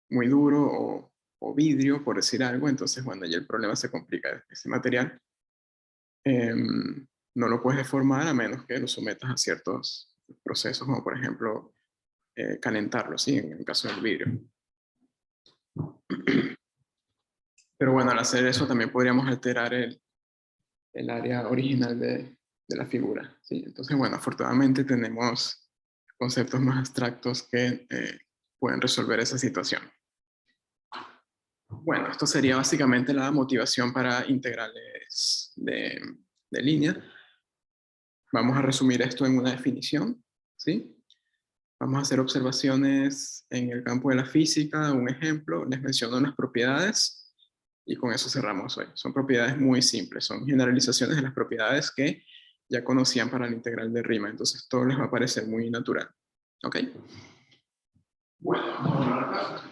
muy duro o vidrio, por decir algo. Entonces, bueno, ya el problema se complica. Ese material no lo puedes deformar a menos que lo sometas a ciertos procesos, como por ejemplo calentarlo, ¿sí? En el caso del vidrio. Pero bueno, al hacer eso también podríamos alterar el área original de la figura, ¿sí? Entonces, bueno, afortunadamente tenemos conceptos más abstractos que pueden resolver esa situación. Bueno, esto sería básicamente la motivación para integrales de línea. Vamos a resumir esto en una definición, ¿sí? Vamos a hacer observaciones en el campo de la física, un ejemplo, les menciono las propiedades y con eso cerramos hoy. Son propiedades muy simples, son generalizaciones de las propiedades que ya conocían para la integral de Riemann, entonces todo les va a parecer muy natural. ¿Ok? Bueno, vamos a ver acá.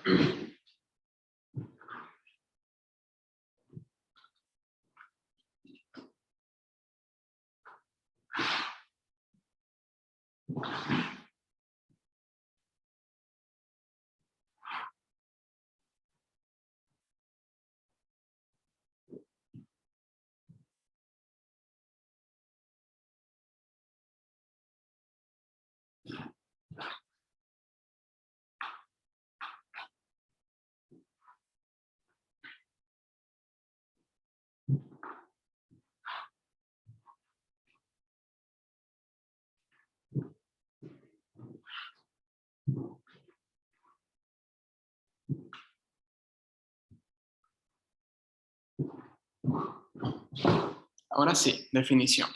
Ahora sí, definición.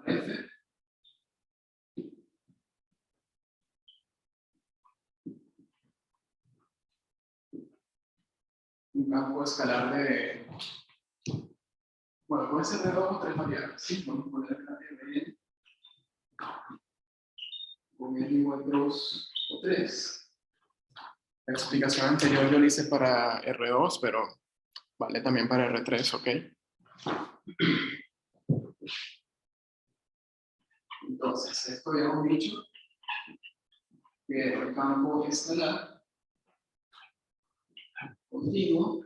F. Un campo escalar de... Bueno, puede ser de 2 o 3 variables. Sí, vamos a poner la R con N igual 2 o 3. La explicación anterior yo la hice para R2, pero vale también para R3, ¿ok? Entonces, esto ya hemos dicho que el campo escalar continuo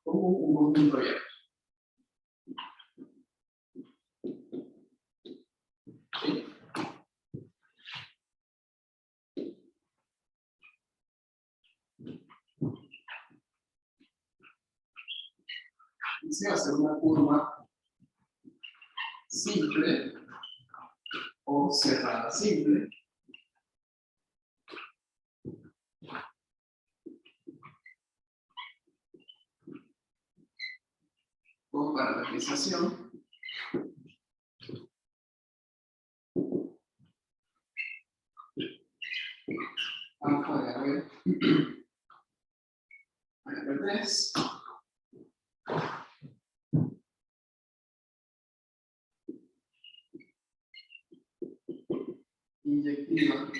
como un conjunto abierto. ¿Sí? Y se hace una curva simple o cerrada simple con parametrización alfa de R a R3 inyectiva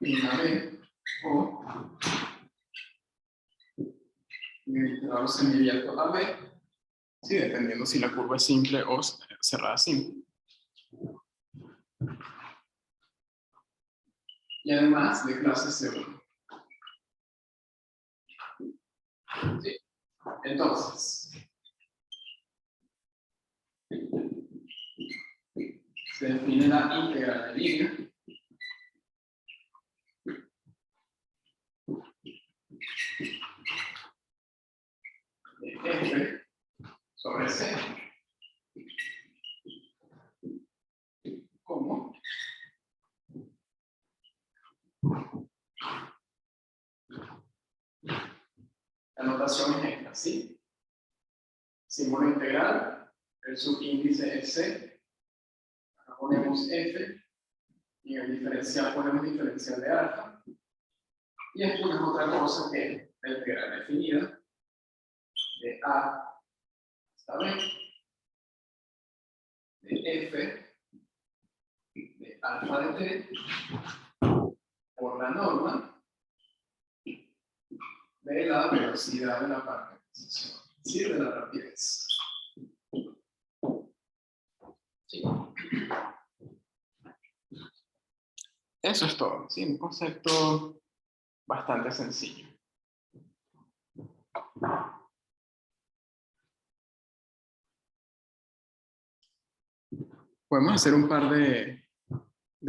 en la B o en el intervalo semiabierto AB, sí, dependiendo si la curva es simple o cerrada simple. Y además de clase C1. ¿Sí? Entonces, se define la integral de línea de F sobre C como símbolo integral, el subíndice es C, acá ponemos F, y en el diferencial ponemos diferencial de alfa, y esto no es otra cosa que la integral definida de A hasta B, de F, de alfa de T, por la norma de la velocidad de la parametrización, es decir, de la rapidez. Sí. Eso es todo, ¿sí? Un concepto bastante sencillo. Podemos hacer un par de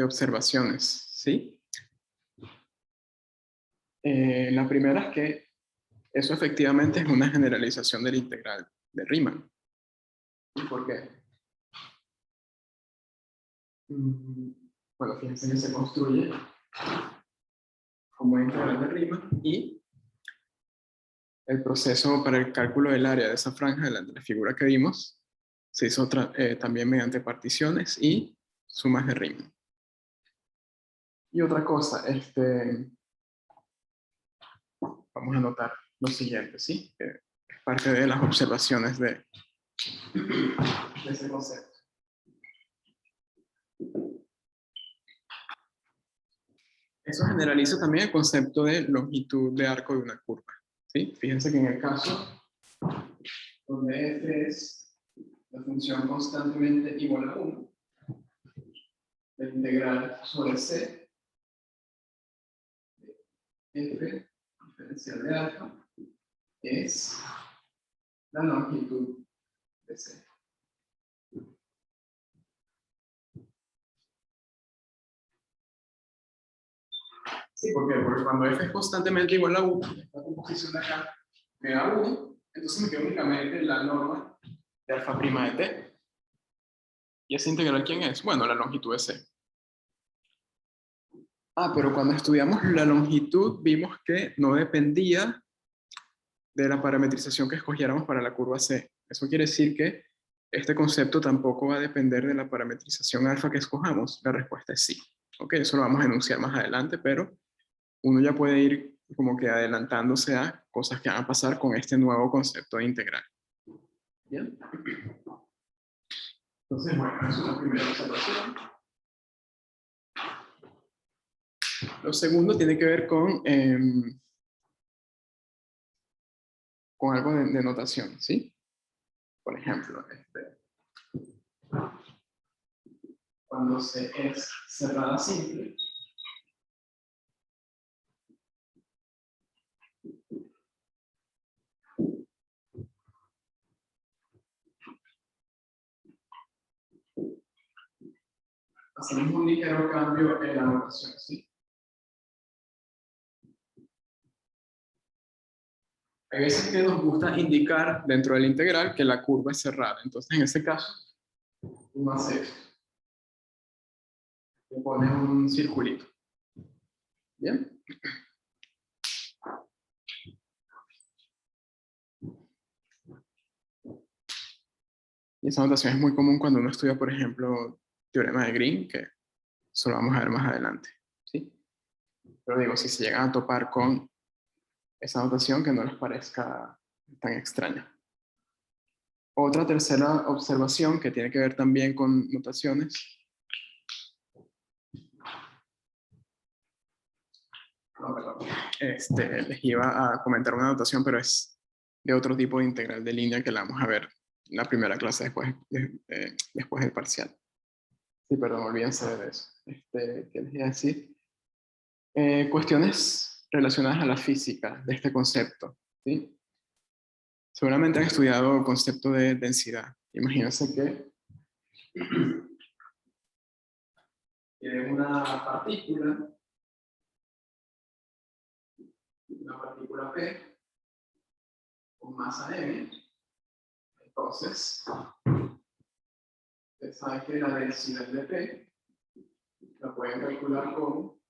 observaciones, ¿sí? La primera es que eso efectivamente es una generalización del integral de Riemann. ¿Y por qué? Bueno, fíjense que se construye como integral de Riemann y el proceso para el cálculo del área de esa franja de la figura que vimos se hizo también mediante particiones y sumas de Riemann. Y otra cosa, vamos a notar lo siguiente, ¿sí? Que es parte de las observaciones de ese concepto. Eso generaliza también el concepto de longitud de arco de una curva, ¿sí? Fíjense que en el caso donde f es la función constantemente igual a 1, la integral sobre c de f diferencial de alfa es la longitud de c. Sí, ¿por qué? Porque cuando f es constantemente igual a 1, esta composición de acá me da 1, entonces me queda únicamente la norma de alfa prima de t. ¿Y esa integral quién es? Bueno, la longitud de c. Pero cuando estudiamos la longitud vimos que no dependía de la parametrización que escogiéramos para la curva c. Eso quiere decir que este concepto tampoco va a depender de la parametrización alfa que escojamos. La respuesta es sí. Ok, eso lo vamos a enunciar más adelante, pero uno ya puede ir como que adelantándose a cosas que van a pasar con este nuevo concepto de integral. ¿Bien? Entonces, bueno, esa es la primera observación. Lo segundo tiene que ver con algo de notación, ¿sí? Por ejemplo, cuando C es cerrada simple, hacemos un ligero cambio en la notación, ¿sí? Hay veces que nos gusta indicar dentro del integral que la curva es cerrada. Entonces, en ese caso, uno hace esto. Le pones un circulito. ¿Bien? Y esa notación es muy común cuando uno estudia, por ejemplo, teorema de Green, que eso lo vamos a ver más adelante, ¿sí? Pero digo, si se llegan a topar con esa notación, que no les parezca tan extraña. Otra tercera observación que tiene que ver también con notaciones. No, perdón. Les iba a comentar una notación, pero es de otro tipo de integral de línea que la vamos a ver en la primera clase después del parcial. Sí, perdón, olvídense de eso. ¿Qué les iba a decir? Cuestiones relacionadas a la física de este concepto, ¿sí? Seguramente han estudiado el concepto de densidad. Imagínense que tienen una partícula P con masa m. Entonces, ustedes saben que la densidad de P la pueden calcular como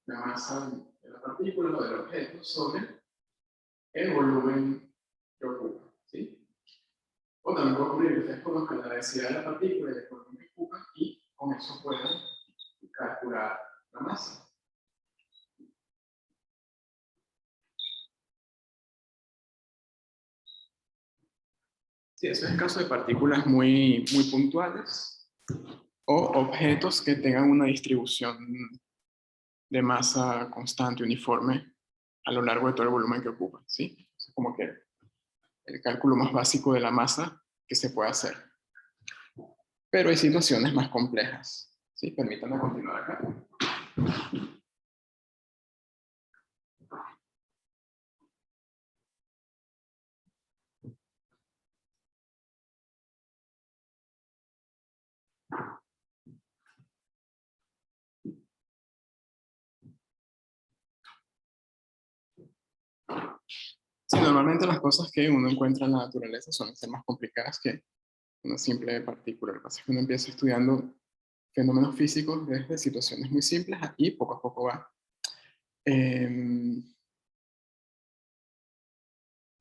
la masa de la partícula o del objeto sobre el volumen que ocupa, ¿sí? O también puede ocurrir que ustedes conozcan la densidad de la partícula y el volumen que ocupa y con eso pueden calcular la masa. Sí, eso es el caso de partículas muy puntuales o objetos que tengan una distribución de masa constante, uniforme, a lo largo de todo el volumen que ocupan, ¿sí? Es como que el cálculo más básico de la masa que se puede hacer. Pero hay situaciones más complejas, ¿sí? Permítanme continuar acá. Sí, normalmente las cosas que uno encuentra en la naturaleza suelen ser más complicadas que una simple partícula. Lo que pasa es que uno empieza estudiando fenómenos físicos desde situaciones muy simples y poco a poco va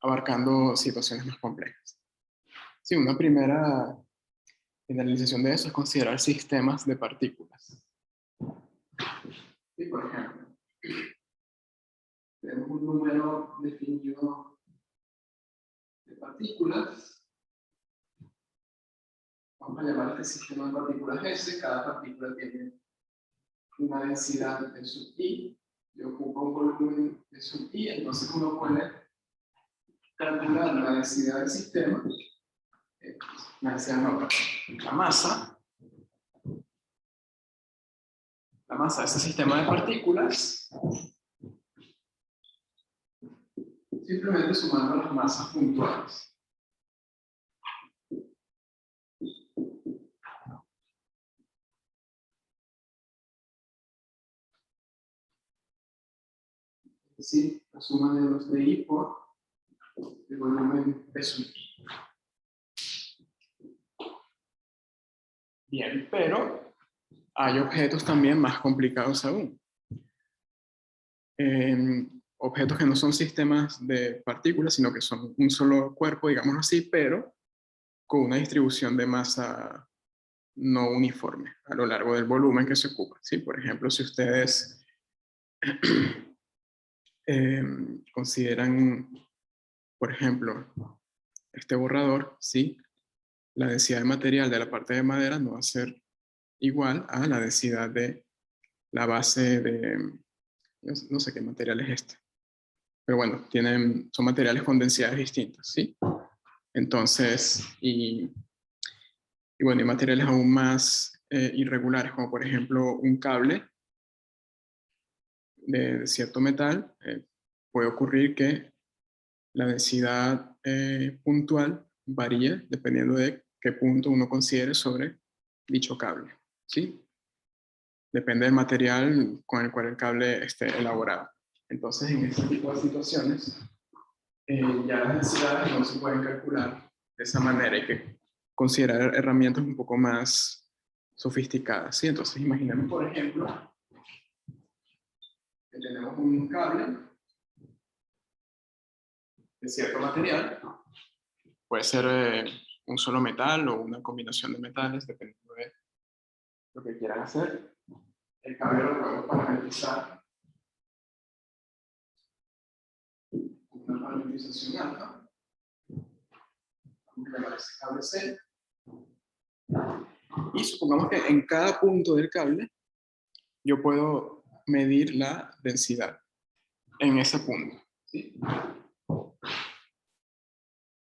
abarcando situaciones más complejas. Sí, una primera generalización de eso es considerar sistemas de partículas. Sí, por ejemplo, tenemos un número definido de partículas. Vamos a llamar este sistema de partículas S. Cada partícula tiene una densidad de sub i y ocupa un volumen de sub i. Entonces uno puede calcular la densidad del sistema, la densidad no, la masa de ese sistema de partículas, simplemente sumando las masas puntuales. Es decir, la suma de los de I por el volumen de sub I. Bien, pero hay objetos también más complicados aún. Objetos que no son sistemas de partículas, sino que son un solo cuerpo, digámoslo así, pero con una distribución de masa no uniforme a lo largo del volumen que se ocupa, ¿sí? Por ejemplo, si ustedes consideran, por ejemplo, este borrador, ¿sí? La densidad de material de la parte de madera no va a ser igual a la densidad de la base de, no sé qué material es este, pero bueno, son materiales con densidades distintas, ¿sí? Entonces, y bueno, hay materiales aún más irregulares, como por ejemplo un cable de cierto metal, puede ocurrir que la densidad puntual varía dependiendo de qué punto uno considere sobre dicho cable, ¿sí? Depende del material con el cual el cable esté elaborado. Entonces, en este tipo de situaciones, ya las densidades no se pueden calcular de esa manera. Hay que considerar herramientas un poco más sofisticadas, ¿sí? Entonces, imaginemos, por ejemplo, que tenemos un cable de cierto material. Puede ser un solo metal o una combinación de metales, dependiendo de lo que quieran hacer. El cable lo podemos parametrizar con una parametrización alfa. Vamos a llamar ese cable C. Y supongamos que en cada punto del cable yo puedo medir la densidad en ese punto, ¿sí?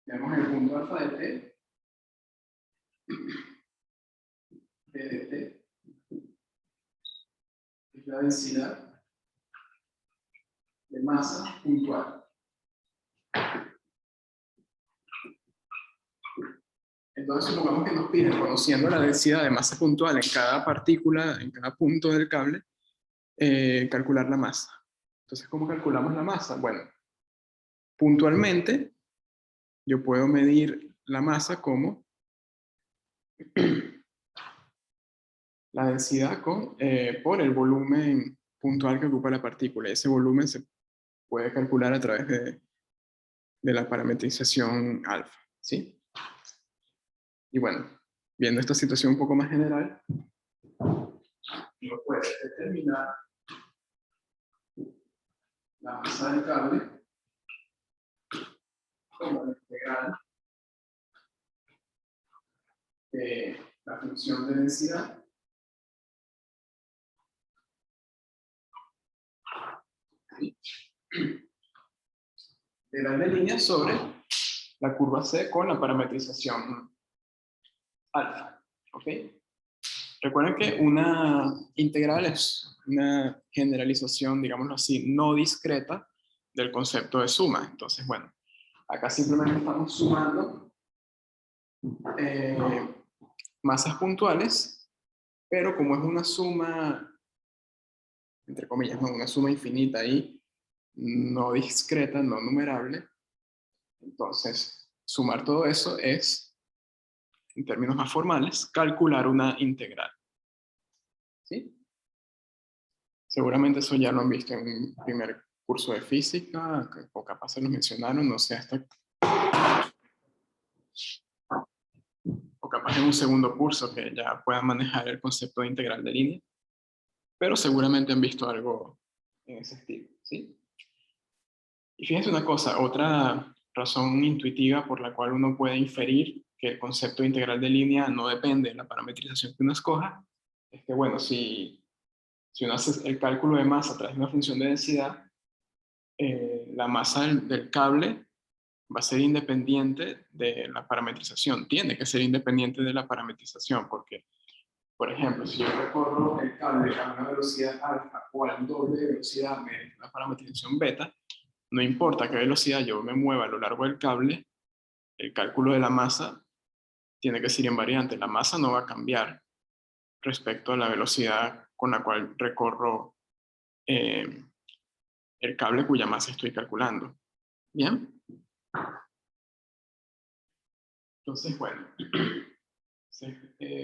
Tenemos el punto alfa de T, P de T, es la densidad de masa puntual. Entonces supongamos que nos piden, conociendo la densidad de masa puntual en cada partícula, en cada punto del cable, calcular la masa. Entonces, ¿cómo calculamos la masa? Bueno, puntualmente yo puedo medir la masa como la densidad por el volumen puntual que ocupa la partícula. Ese volumen se puede calcular a través de la parametrización alfa, ¿sí? Y bueno, viendo esta situación un poco más general, uno puede determinar la masa del cable como la integral de la función de densidad de la línea sobre la curva C con la parametrización alfa. ¿Ok? Recuerden que una integral es una generalización, digámoslo así, no discreta del concepto de suma. Entonces, bueno, acá simplemente estamos sumando masas puntuales, pero como es una suma, entre comillas, ¿no? Una suma infinita y no discreta, no numerable, entonces sumar todo eso es, en términos más formales, calcular una integral. ¿Sí? Seguramente eso ya lo han visto en un primer curso de física, o capaz se lo mencionaron, no sé, hasta... o capaz en un segundo curso que ya puedan manejar el concepto de integral de línea, pero seguramente han visto algo en ese estilo, ¿sí? Y fíjense una cosa, otra razón intuitiva por la cual uno puede inferir que el concepto de integral de línea no depende de la parametrización que uno escoja, es que, bueno, si uno hace el cálculo de masa a través de una función de densidad, la masa del cable va a ser independiente de la parametrización, tiene que ser independiente de la parametrización, porque, por ejemplo, si yo recorro el cable a una velocidad alfa o al doble de velocidad de la parametrización beta, no importa qué velocidad yo me mueva a lo largo del cable, el cálculo de la masa tiene que ser invariante. La masa no va a cambiar respecto a la velocidad con la cual recorro el cable cuya masa estoy calculando. ¿Bien? Entonces, bueno,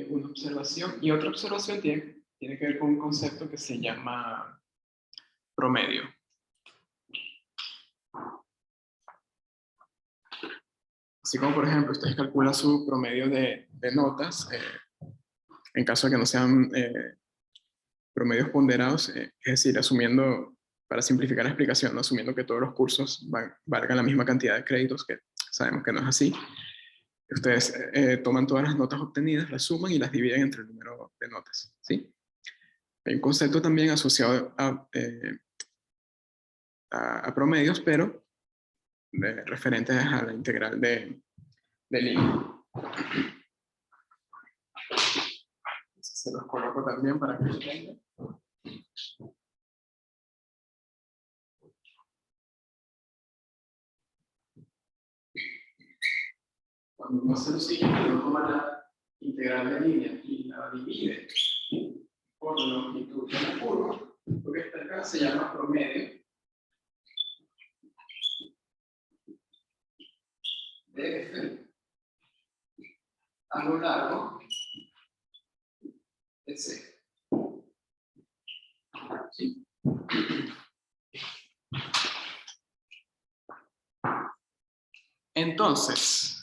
una observación. Y otra observación tiene que ver con un concepto que se llama promedio. Así como, por ejemplo, ustedes calculan su promedio de notas, en caso de que no sean promedios ponderados, es decir, asumiendo, para simplificar la explicación, ¿no? Asumiendo que todos los cursos valgan la misma cantidad de créditos, que sabemos que no es así. Ustedes toman todas las notas obtenidas, las suman y las dividen entre el número de notas, ¿sí? Hay un concepto también asociado a promedios, pero referentes a la integral de línea. Se los coloco también para que lo tengan. Cuando uno hace lo siguiente, uno toma la integral de línea y la divide por la longitud de la curva, porque esta acá se llama promedio de F a lo largo de C. ¿Sí? Entonces,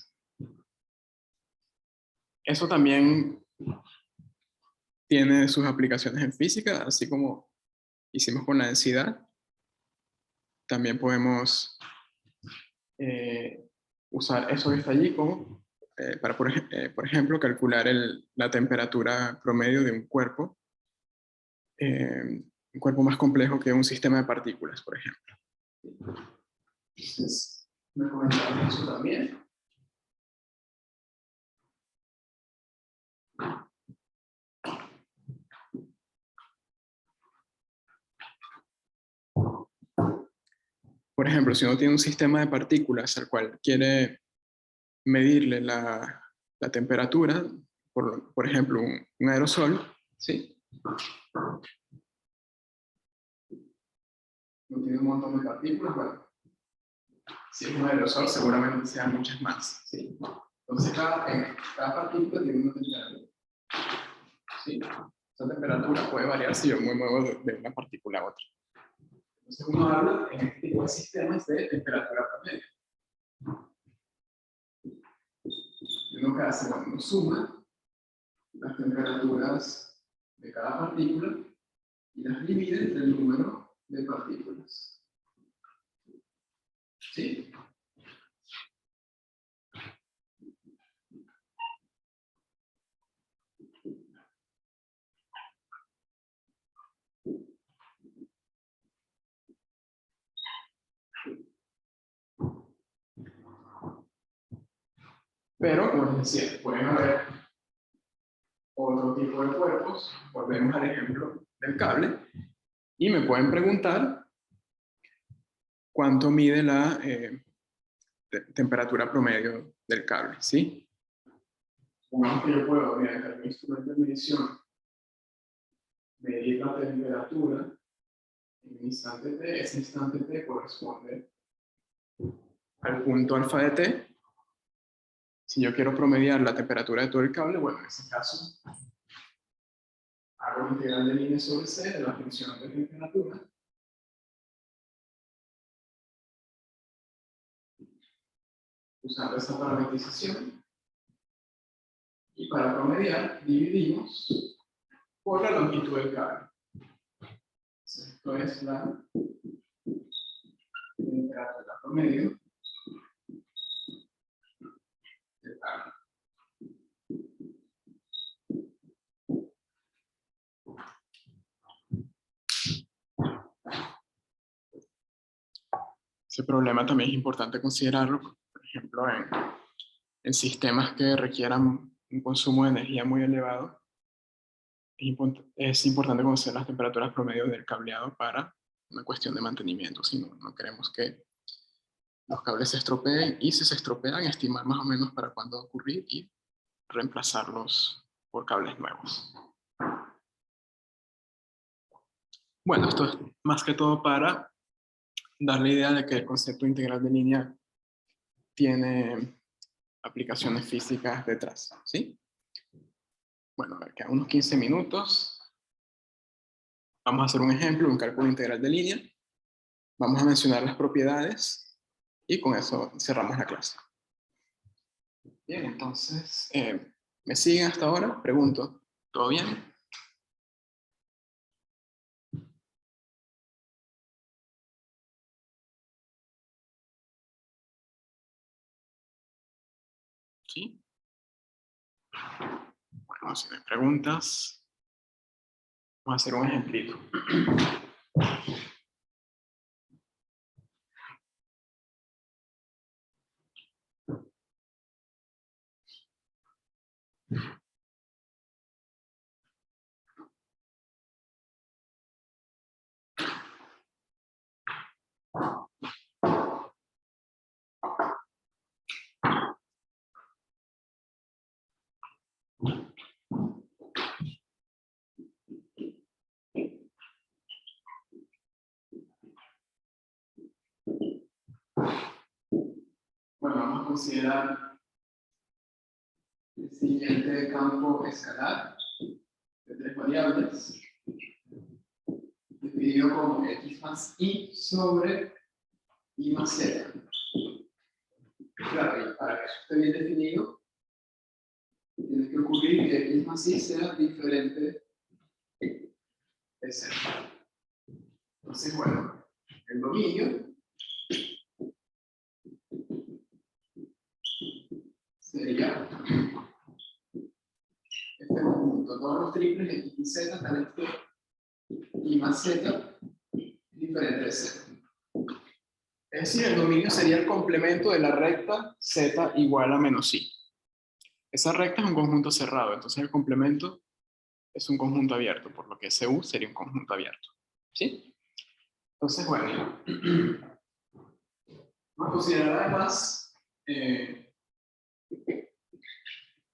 eso también tiene sus aplicaciones en física, así como hicimos con la densidad. También podemos usar eso que está allí como, para, por ejemplo, calcular la temperatura promedio de un cuerpo más complejo que un sistema de partículas, por ejemplo. Entonces, me comentaron eso también. Por ejemplo, si uno tiene un sistema de partículas al cual quiere medirle la temperatura, por ejemplo, un aerosol, ¿sí? No tiene un montón de partículas, bueno, si es un aerosol seguramente sean muchas más, ¿sí? Entonces cada partícula tiene una temperatura, ¿sí? Esa temperatura puede variar si yo me muevo de una partícula a otra. Entonces uno habla en este tipo de sistemas de temperatura promedio. Y uno que hace, bueno, uno suma las temperaturas de cada partícula y las divide entre el número de partículas. ¿Sí? Pero, como les decía, pueden haber otro tipo de cuerpos. Volvemos al ejemplo del cable. Y me pueden preguntar cuánto mide la temperatura promedio del cable, ¿sí? Supongamos que yo puedo, mediante mi instrumento de medición, medir la temperatura en un instante t. Ese instante t corresponde al punto alfa de t. Si yo quiero promediar la temperatura de todo el cable, bueno, en ese caso, hago la integral de línea sobre c de la función de temperatura. Usando esta parametrización. Y para promediar, dividimos por la longitud del cable. Esto es la temperatura promedio del cable. Ese problema también es importante considerarlo, por ejemplo, en sistemas que requieran un consumo de energía muy elevado. Es importante conocer las temperaturas promedio del cableado para una cuestión de mantenimiento, si no queremos que los cables se estropeen, y si se estropean, estimar más o menos para cuándo va a ocurrir y reemplazarlos por cables nuevos. Bueno, esto es más que todo para dar la idea de que el concepto integral de línea tiene aplicaciones físicas detrás, ¿sí? Bueno, a ver, quedan unos 15 minutos. Vamos a hacer un ejemplo, un cálculo integral de línea. Vamos a mencionar las propiedades y con eso cerramos la clase. Bien, entonces, ¿me siguen hasta ahora? Pregunto, ¿todo bien? ¿Sí? Bueno, si no hay preguntas, vamos a hacer un ejemplito. Bueno, vamos a considerar el siguiente campo escalar de 3 variables, definido como x más y sobre y más z. Claro, y para que eso esté bien definido, tiene que ocurrir que x más y sea diferente de z. Entonces, bueno, el dominio sería este conjunto. Todos los triples x y z tales que y más z es diferente de z. Es decir, el dominio sería el complemento de la recta z igual a menos i. Esa recta es un conjunto cerrado, entonces el complemento es un conjunto abierto, por lo que ese U sería un conjunto abierto. ¿Sí? Entonces, bueno, vamos a considerar además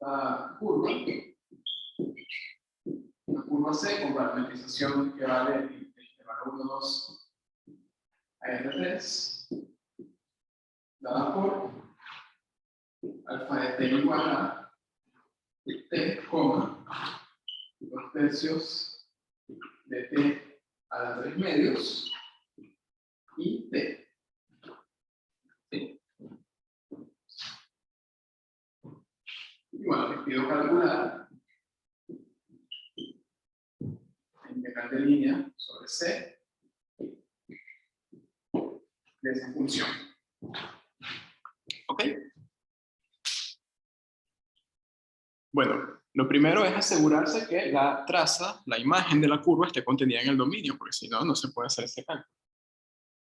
la curva, una curva C con parametrización que vale el intervalo 1, 2 a R3, dada por alfa de t igual a t, 2 tercios de t a la 3 medios y t. ¿Sí? bueno, les pido calcular la integral de línea sobre C de esa función. ¿Ok? Bueno, lo primero es asegurarse que la traza, la imagen de la curva esté contenida en el dominio, porque si no, no se puede hacer ese cálculo.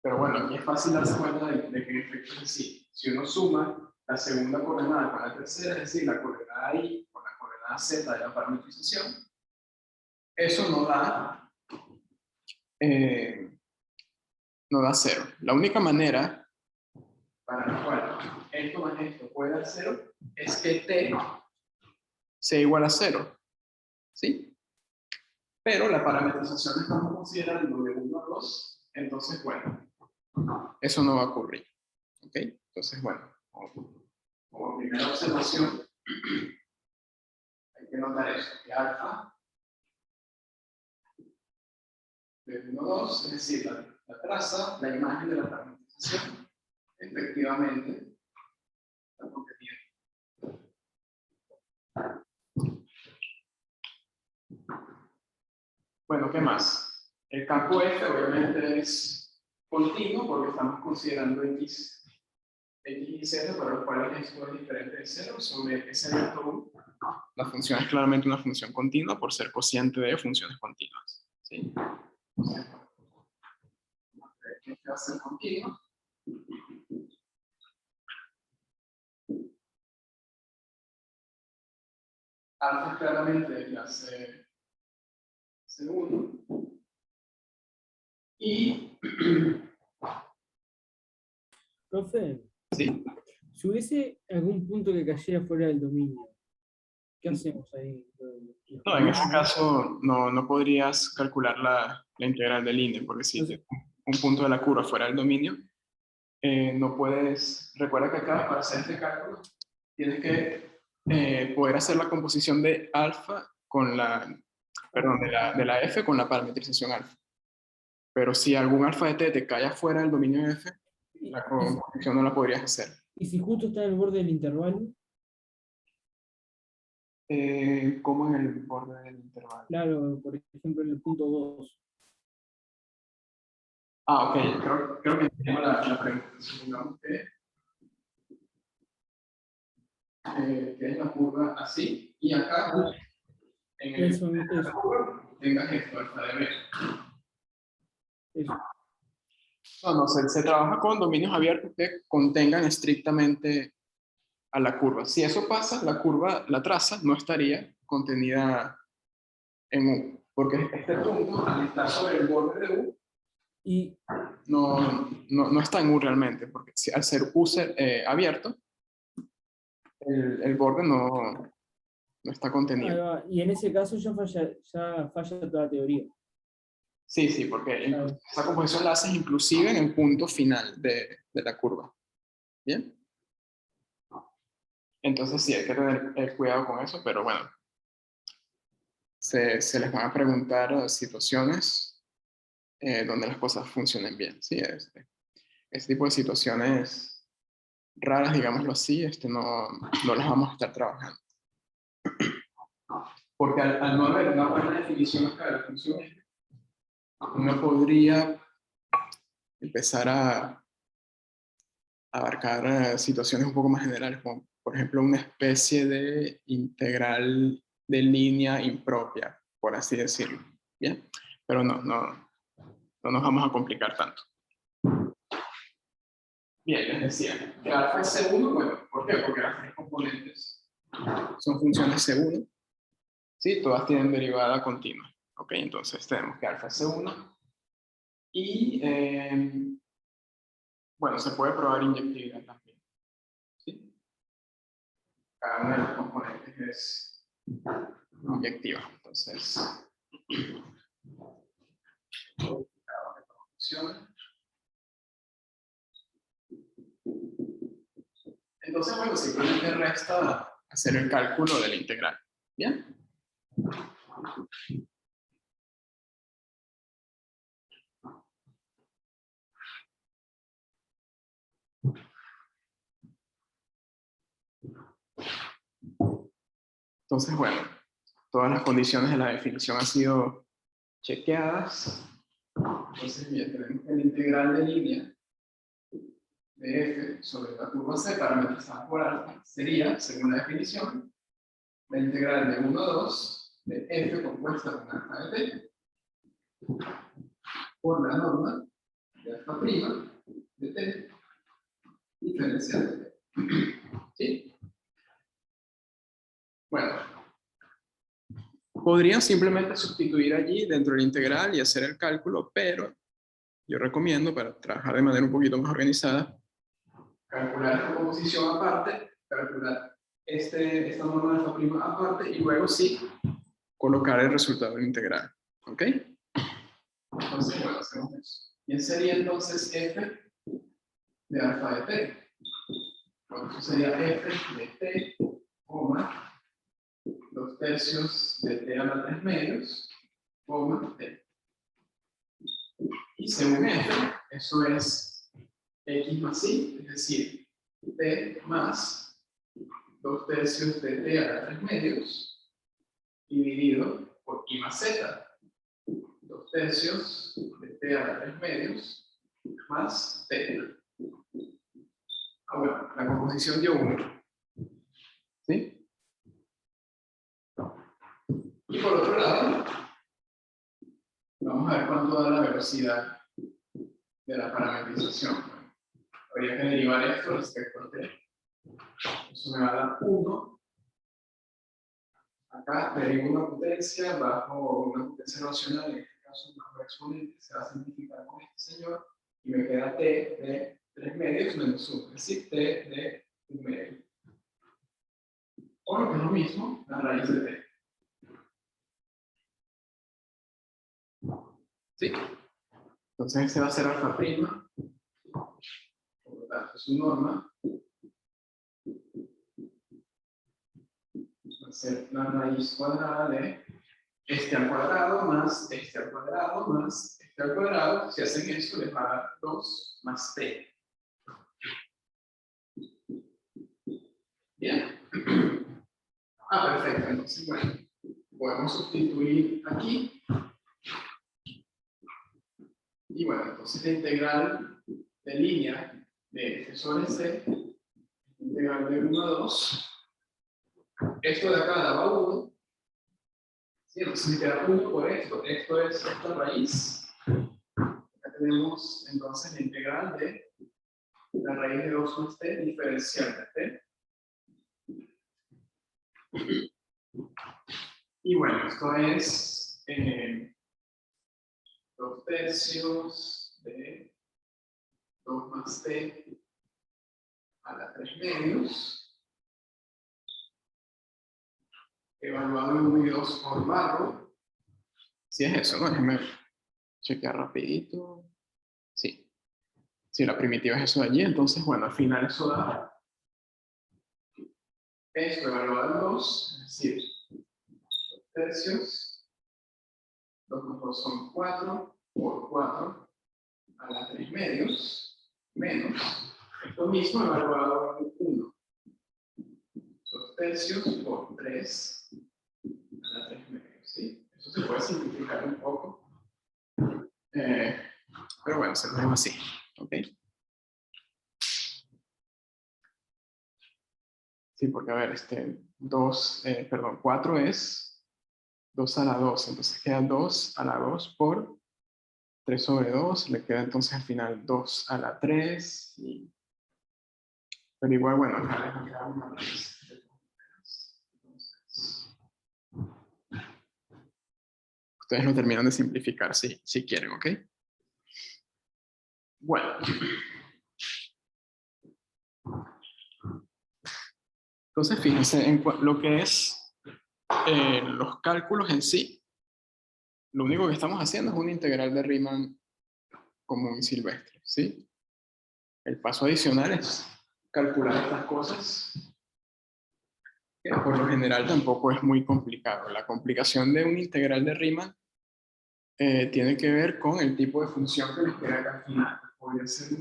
Pero bueno, aquí es fácil darse cuenta de que en efecto es así. Si uno suma la segunda coordenada con la tercera, es decir, la coordenada I con la coordenada Z de la parametrización, eso no da 0. La única manera para la cual esto más esto puede dar 0 es que T sea igual a 0. ¿Sí? Pero la parametrización la estamos considerando de 1 a 2, entonces, bueno, eso no va a ocurrir. ¿Ok? Entonces, bueno, como primera observación, hay que notar eso, que alfa de 1 a 2, es decir, la traza, la imagen de la parametrización, efectivamente está contenida. Bueno, ¿qué más? El campo F obviamente es continuo porque estamos considerando X y Z, para los cuales esto es diferente de 0 sobre S abierto 1. La función es claramente una función continua por ser cociente de funciones continuas. ¿Sí? Este va a ser continuo. Alfa es claramente de clase C1. Y... Profe, ¿Sí? si hubiese algún punto que cayera fuera del dominio, ¿qué hacemos ahí? No, en ese caso no podrías calcular la integral del INE, porque si Entonces, un punto de la curva fuera del dominio, no puedes, recuerda que acá para hacer este cálculo tienes que poder hacer la composición de alfa con perdón, de la F con la parametrización alfa. Pero si algún alfa de t te cae afuera del dominio de F, la composición no la podrías hacer. ¿y si justo está en el borde del intervalo? ¿Cómo en el borde del intervalo? Claro, por ejemplo en el punto 2. Ah, ok, creo que entiendo la pregunta. Supongamos que es la curva así, y acá en el Eso. tengas esto, alfa de B. Eso. No, se trabaja con dominios abiertos que contengan estrictamente a la curva. Si eso pasa, la curva, la traza, no estaría contenida en U, porque este punto, al estar sobre el borde de U, Y no está en U realmente, porque al ser U abierto, el borde no está contenido. y en ese caso ya falla toda la teoría. Sí, porque Claro. esa composición la haces inclusive en el punto final de la curva. ¿Bien? Entonces sí, hay que tener cuidado con eso, pero bueno, se les van a preguntar situaciones donde las cosas funcionen bien. ¿Sí? Este tipo de situaciones raras, digámoslo así, no las vamos a estar trabajando. Porque al no haber una buena definición acá de la función, uno podría empezar a abarcar situaciones un poco más generales, como por ejemplo una especie de integral de línea impropia, por así decirlo. ¿Bien? Pero no nos vamos a complicar tanto. Bien, les decía, que alfa es C1, bueno, ¿por qué? Porque las tres componentes son funciones C1, ¿sí? Todas tienen derivada continua. ¿Ok? Entonces tenemos que alfa es C1 y, bueno, se puede probar inyectividad también. ¿Sí? Cada una de las componentes es inyectiva. Entonces, funciona. Entonces, bueno, simplemente resta hacer el cálculo de la integral. ¿Bien? Entonces, bueno, todas las condiciones de la definición han sido chequeadas. Entonces, bien, tenemos que el integral de línea de f sobre la curva c parametrizada por alfa sería, según la definición, la integral de 1 a 2 de f compuesta con alfa de t por la norma de alfa prima de t diferencial de t. ¿Sí? Bueno, podrían simplemente sustituir allí dentro del integral y hacer el cálculo, pero yo recomiendo, para trabajar de manera un poquito más organizada, calcular esta composición aparte, calcular esta norma de alfa prima aparte, y luego sí colocar el resultado del integral. ¿Ok? Entonces, bueno, hacemos eso. ¿Quién sería entonces f de alfa de t? Bueno, eso sería f de t, coma, 2/3 de t a la 3 medios, coma, t. Y según f, eso es x más y, es decir, t más 2/3 de t a la 3 medios, dividido por i más z. 2/3 de t a la 3 medios, más t. Ah, bueno, la composición dio 1. ¿Sí? Y por otro lado, vamos a ver cuánto da la velocidad de la parametrización. Habría que derivar esto respecto a t. Eso me va a dar 1. Acá derivo una potencia bajo una potencia racional, en este caso bajo exponente, se va a simplificar con este señor, y me queda t de 3 medios menos 1, es decir, t de 1 medio. O lo que es lo mismo, la raíz de t. ¿Sí? Entonces este va a ser alfa prima, por lo tanto su norma va a ser la raíz cuadrada de este al cuadrado más este al cuadrado más este al cuadrado. Si hacen eso les va a dar 2 más t. Bien. Ah, perfecto. Entonces, bueno, podemos sustituir aquí. Y bueno, entonces la integral de línea de f sobre c, integral de 1 a 2. Esto de acá daba 1. ¿Sí? Entonces me queda 1 por esto. Esto es esta raíz. Acá tenemos entonces la integral de la raíz de 2 más t diferencial de t. Y bueno, esto es 2/3 de 2 más t a la 3 medios, evaluado en 1 y 2 por barro. Si es eso, ¿no? Déjenme chequear rapidito. Sí. Si la primitiva es eso de allí, entonces, bueno, al final eso da esto evaluado en 2, es decir, 2/3, 2 más 2 son 4, por 4 a la 3 medios, menos esto mismo evaluado en 1. 2/3 por 3 a la 3 medios, ¿sí? Eso se puede simplificar un poco. Pero bueno, se lo dejo así, ¿ok? Sí, porque a ver, 4 es 2 a la 2, entonces queda 2 a la 2 por 3 sobre 2, le queda entonces al final 2 a la 3, pero igual, bueno, acá les va a quedar una raíz. Entonces, ustedes lo terminan de simplificar si quieren, ¿ok? Bueno. Entonces, fíjense, en lo que es los cálculos en sí, lo único que estamos haciendo es una integral de Riemann común y silvestre, ¿sí? El paso adicional es calcular estas cosas, que por lo general tampoco es muy complicado. La complicación de una integral de Riemann tiene que ver con el tipo de función que les queda acá al final. Podría ser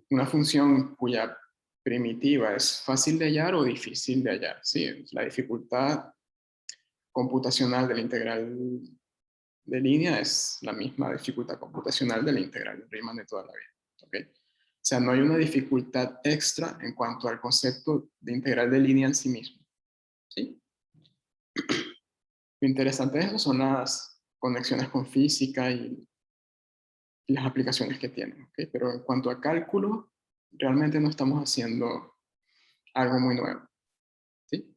una función cuya primitiva, ¿es fácil de hallar o difícil de hallar? Sí, la dificultad computacional de la integral de línea es la misma dificultad computacional de la integral de Riemann de toda la vida. ¿Okay? O sea, no hay una dificultad extra en cuanto al concepto de integral de línea en sí mismo. ¿Sí? Lo interesante de eso son las conexiones con física y las aplicaciones que tienen. ¿Okay? Pero en cuanto a cálculo, realmente no estamos haciendo algo muy nuevo. ¿Sí?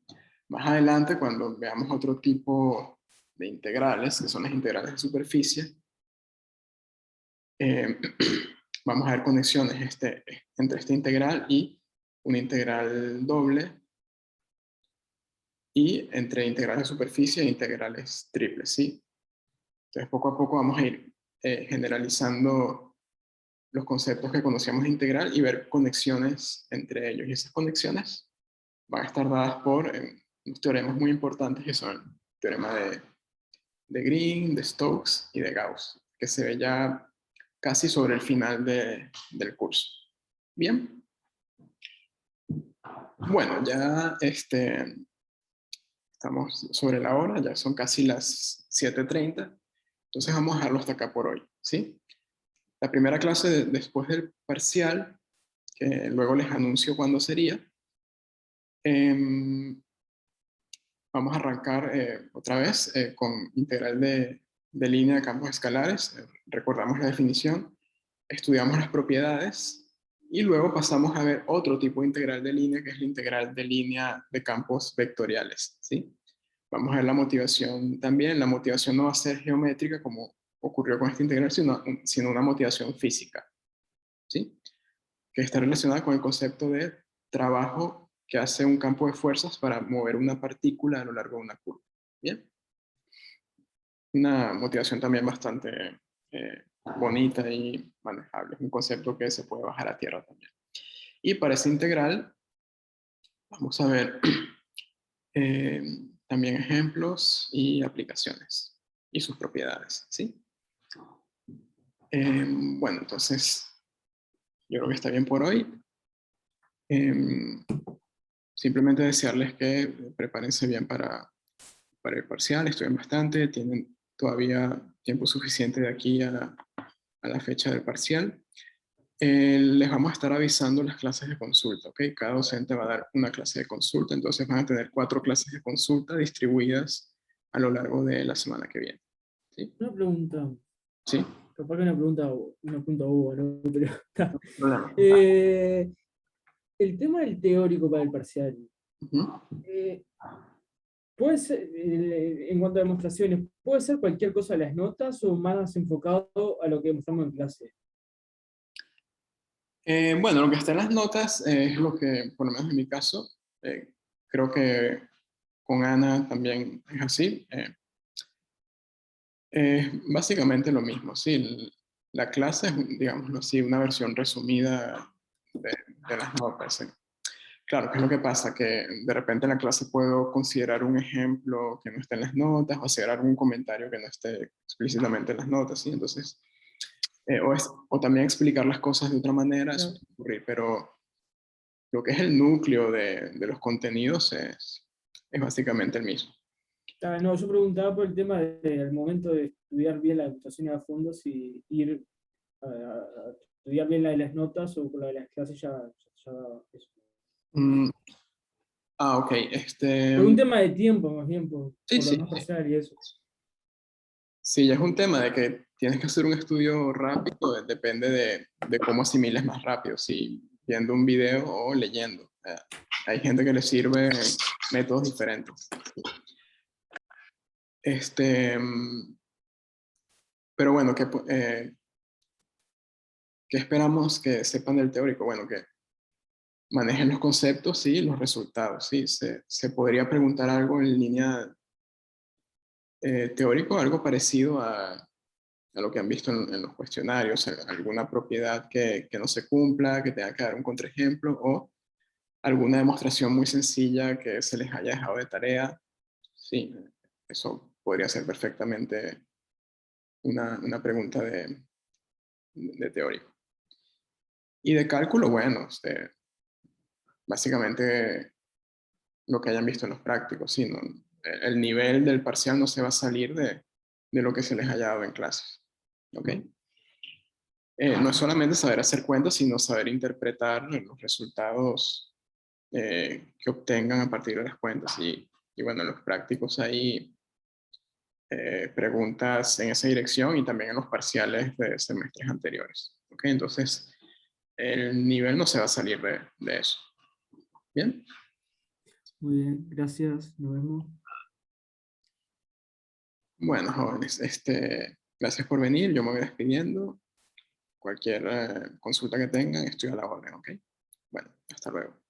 Más adelante, cuando veamos otro tipo de integrales, que son las integrales de superficie, vamos a ver conexiones entre esta integral y una integral doble, y entre integrales de superficie e integrales triples, ¿sí? Entonces, poco a poco vamos a ir generalizando los conceptos que conocíamos de integral y ver conexiones entre ellos. Y esas conexiones van a estar dadas por unos teoremas muy importantes, que son el teorema de Green, de Stokes y de Gauss, que se ve ya casi sobre el final del curso. Bien. Bueno, ya estamos sobre la hora, ya son casi las 7:30, entonces vamos a dejarlo hasta acá por hoy, ¿sí? La primera clase después del parcial, que luego les anuncio cuándo sería, vamos a arrancar otra vez con integral de línea de campos escalares. Recordamos la definición, estudiamos las propiedades y luego pasamos a ver otro tipo de integral de línea, que es la integral de línea de campos vectoriales, ¿sí? Vamos a ver la motivación también. La motivación no va a ser geométrica como ocurrió con esta integral, sino una motivación física, ¿sí? Que está relacionada con el concepto de trabajo que hace un campo de fuerzas para mover una partícula a lo largo de una curva. Bien. Una motivación también bastante bonita y manejable. Un concepto que se puede bajar a tierra también. Y para esa integral, vamos a ver también ejemplos y aplicaciones y sus propiedades, ¿sí? Bueno, entonces, yo creo que está bien por hoy. Simplemente desearles que prepárense bien para el parcial, estudien bastante, tienen todavía tiempo suficiente de aquí a la fecha del parcial. Les vamos a estar avisando las clases de consulta, ¿ok? Cada docente va a dar una clase de consulta, entonces van a tener 4 clases de consulta distribuidas a lo largo de la semana que viene. ¿Sí? Una pregunta, ¿Sí? capaz que una pregunta boba, ¿no? Pero está. No hay problema. El tema del teórico para el parcial, eh, puede ser, en cuanto a demostraciones, ¿puede ser cualquier cosa de las notas o más enfocado a lo que demostramos en clase? Bueno, lo que está en las notas es lo que, por lo menos en mi caso, creo que con Ana también es así. Básicamente lo mismo, sí. La clase es, digámoslo así, una versión resumida de las notas. ¿Sí? Claro, ¿qué es lo que pasa? Que de repente en la clase puedo considerar un ejemplo que no esté en las notas o hacer algún comentario que no esté explícitamente en las notas, ¿sí? Entonces, o también explicar las cosas de otra manera, eso Claro. puede ocurrir, pero lo que es el núcleo de los contenidos es básicamente el mismo. No, yo preguntaba por el tema del momento de estudiar bien la demostración a fondo, si ir a estudiar bien la de las notas o con la de las clases ya eso. Mm, ok, Por un tema de tiempo, más bien, sí, por lo sí, más parcial y eso. sí, ya es un tema de que tienes que hacer un estudio rápido, depende de cómo asimiles más rápido, si viendo un video o leyendo. Hay gente que le sirve métodos diferentes. Pero bueno, ¿qué esperamos que sepan del teórico? Bueno, que manejen los conceptos y los resultados, ¿sí? Se podría preguntar algo en línea teórico, algo parecido a lo que han visto en los cuestionarios, alguna propiedad que no se cumpla, que tenga que dar un contraejemplo, o alguna demostración muy sencilla que se les haya dejado de tarea. Sí, eso podría ser perfectamente una pregunta de teórico. Y de cálculo, bueno, básicamente lo que hayan visto en los prácticos, sino el nivel del parcial no se va a salir de lo que se les haya dado en clases. ¿Ok? No es solamente saber hacer cuentas, sino saber interpretar los resultados que obtengan a partir de las cuentas. Y bueno, en los prácticos hay preguntas en esa dirección y también en los parciales de semestres anteriores. ¿Ok? Entonces, el nivel no se va a salir de eso. ¿Bien? Muy bien, gracias, nos vemos. Bueno, jóvenes, gracias por venir. Yo me voy despidiendo. Cualquier consulta que tengan, estoy a la orden, ¿ok? Bueno, hasta luego.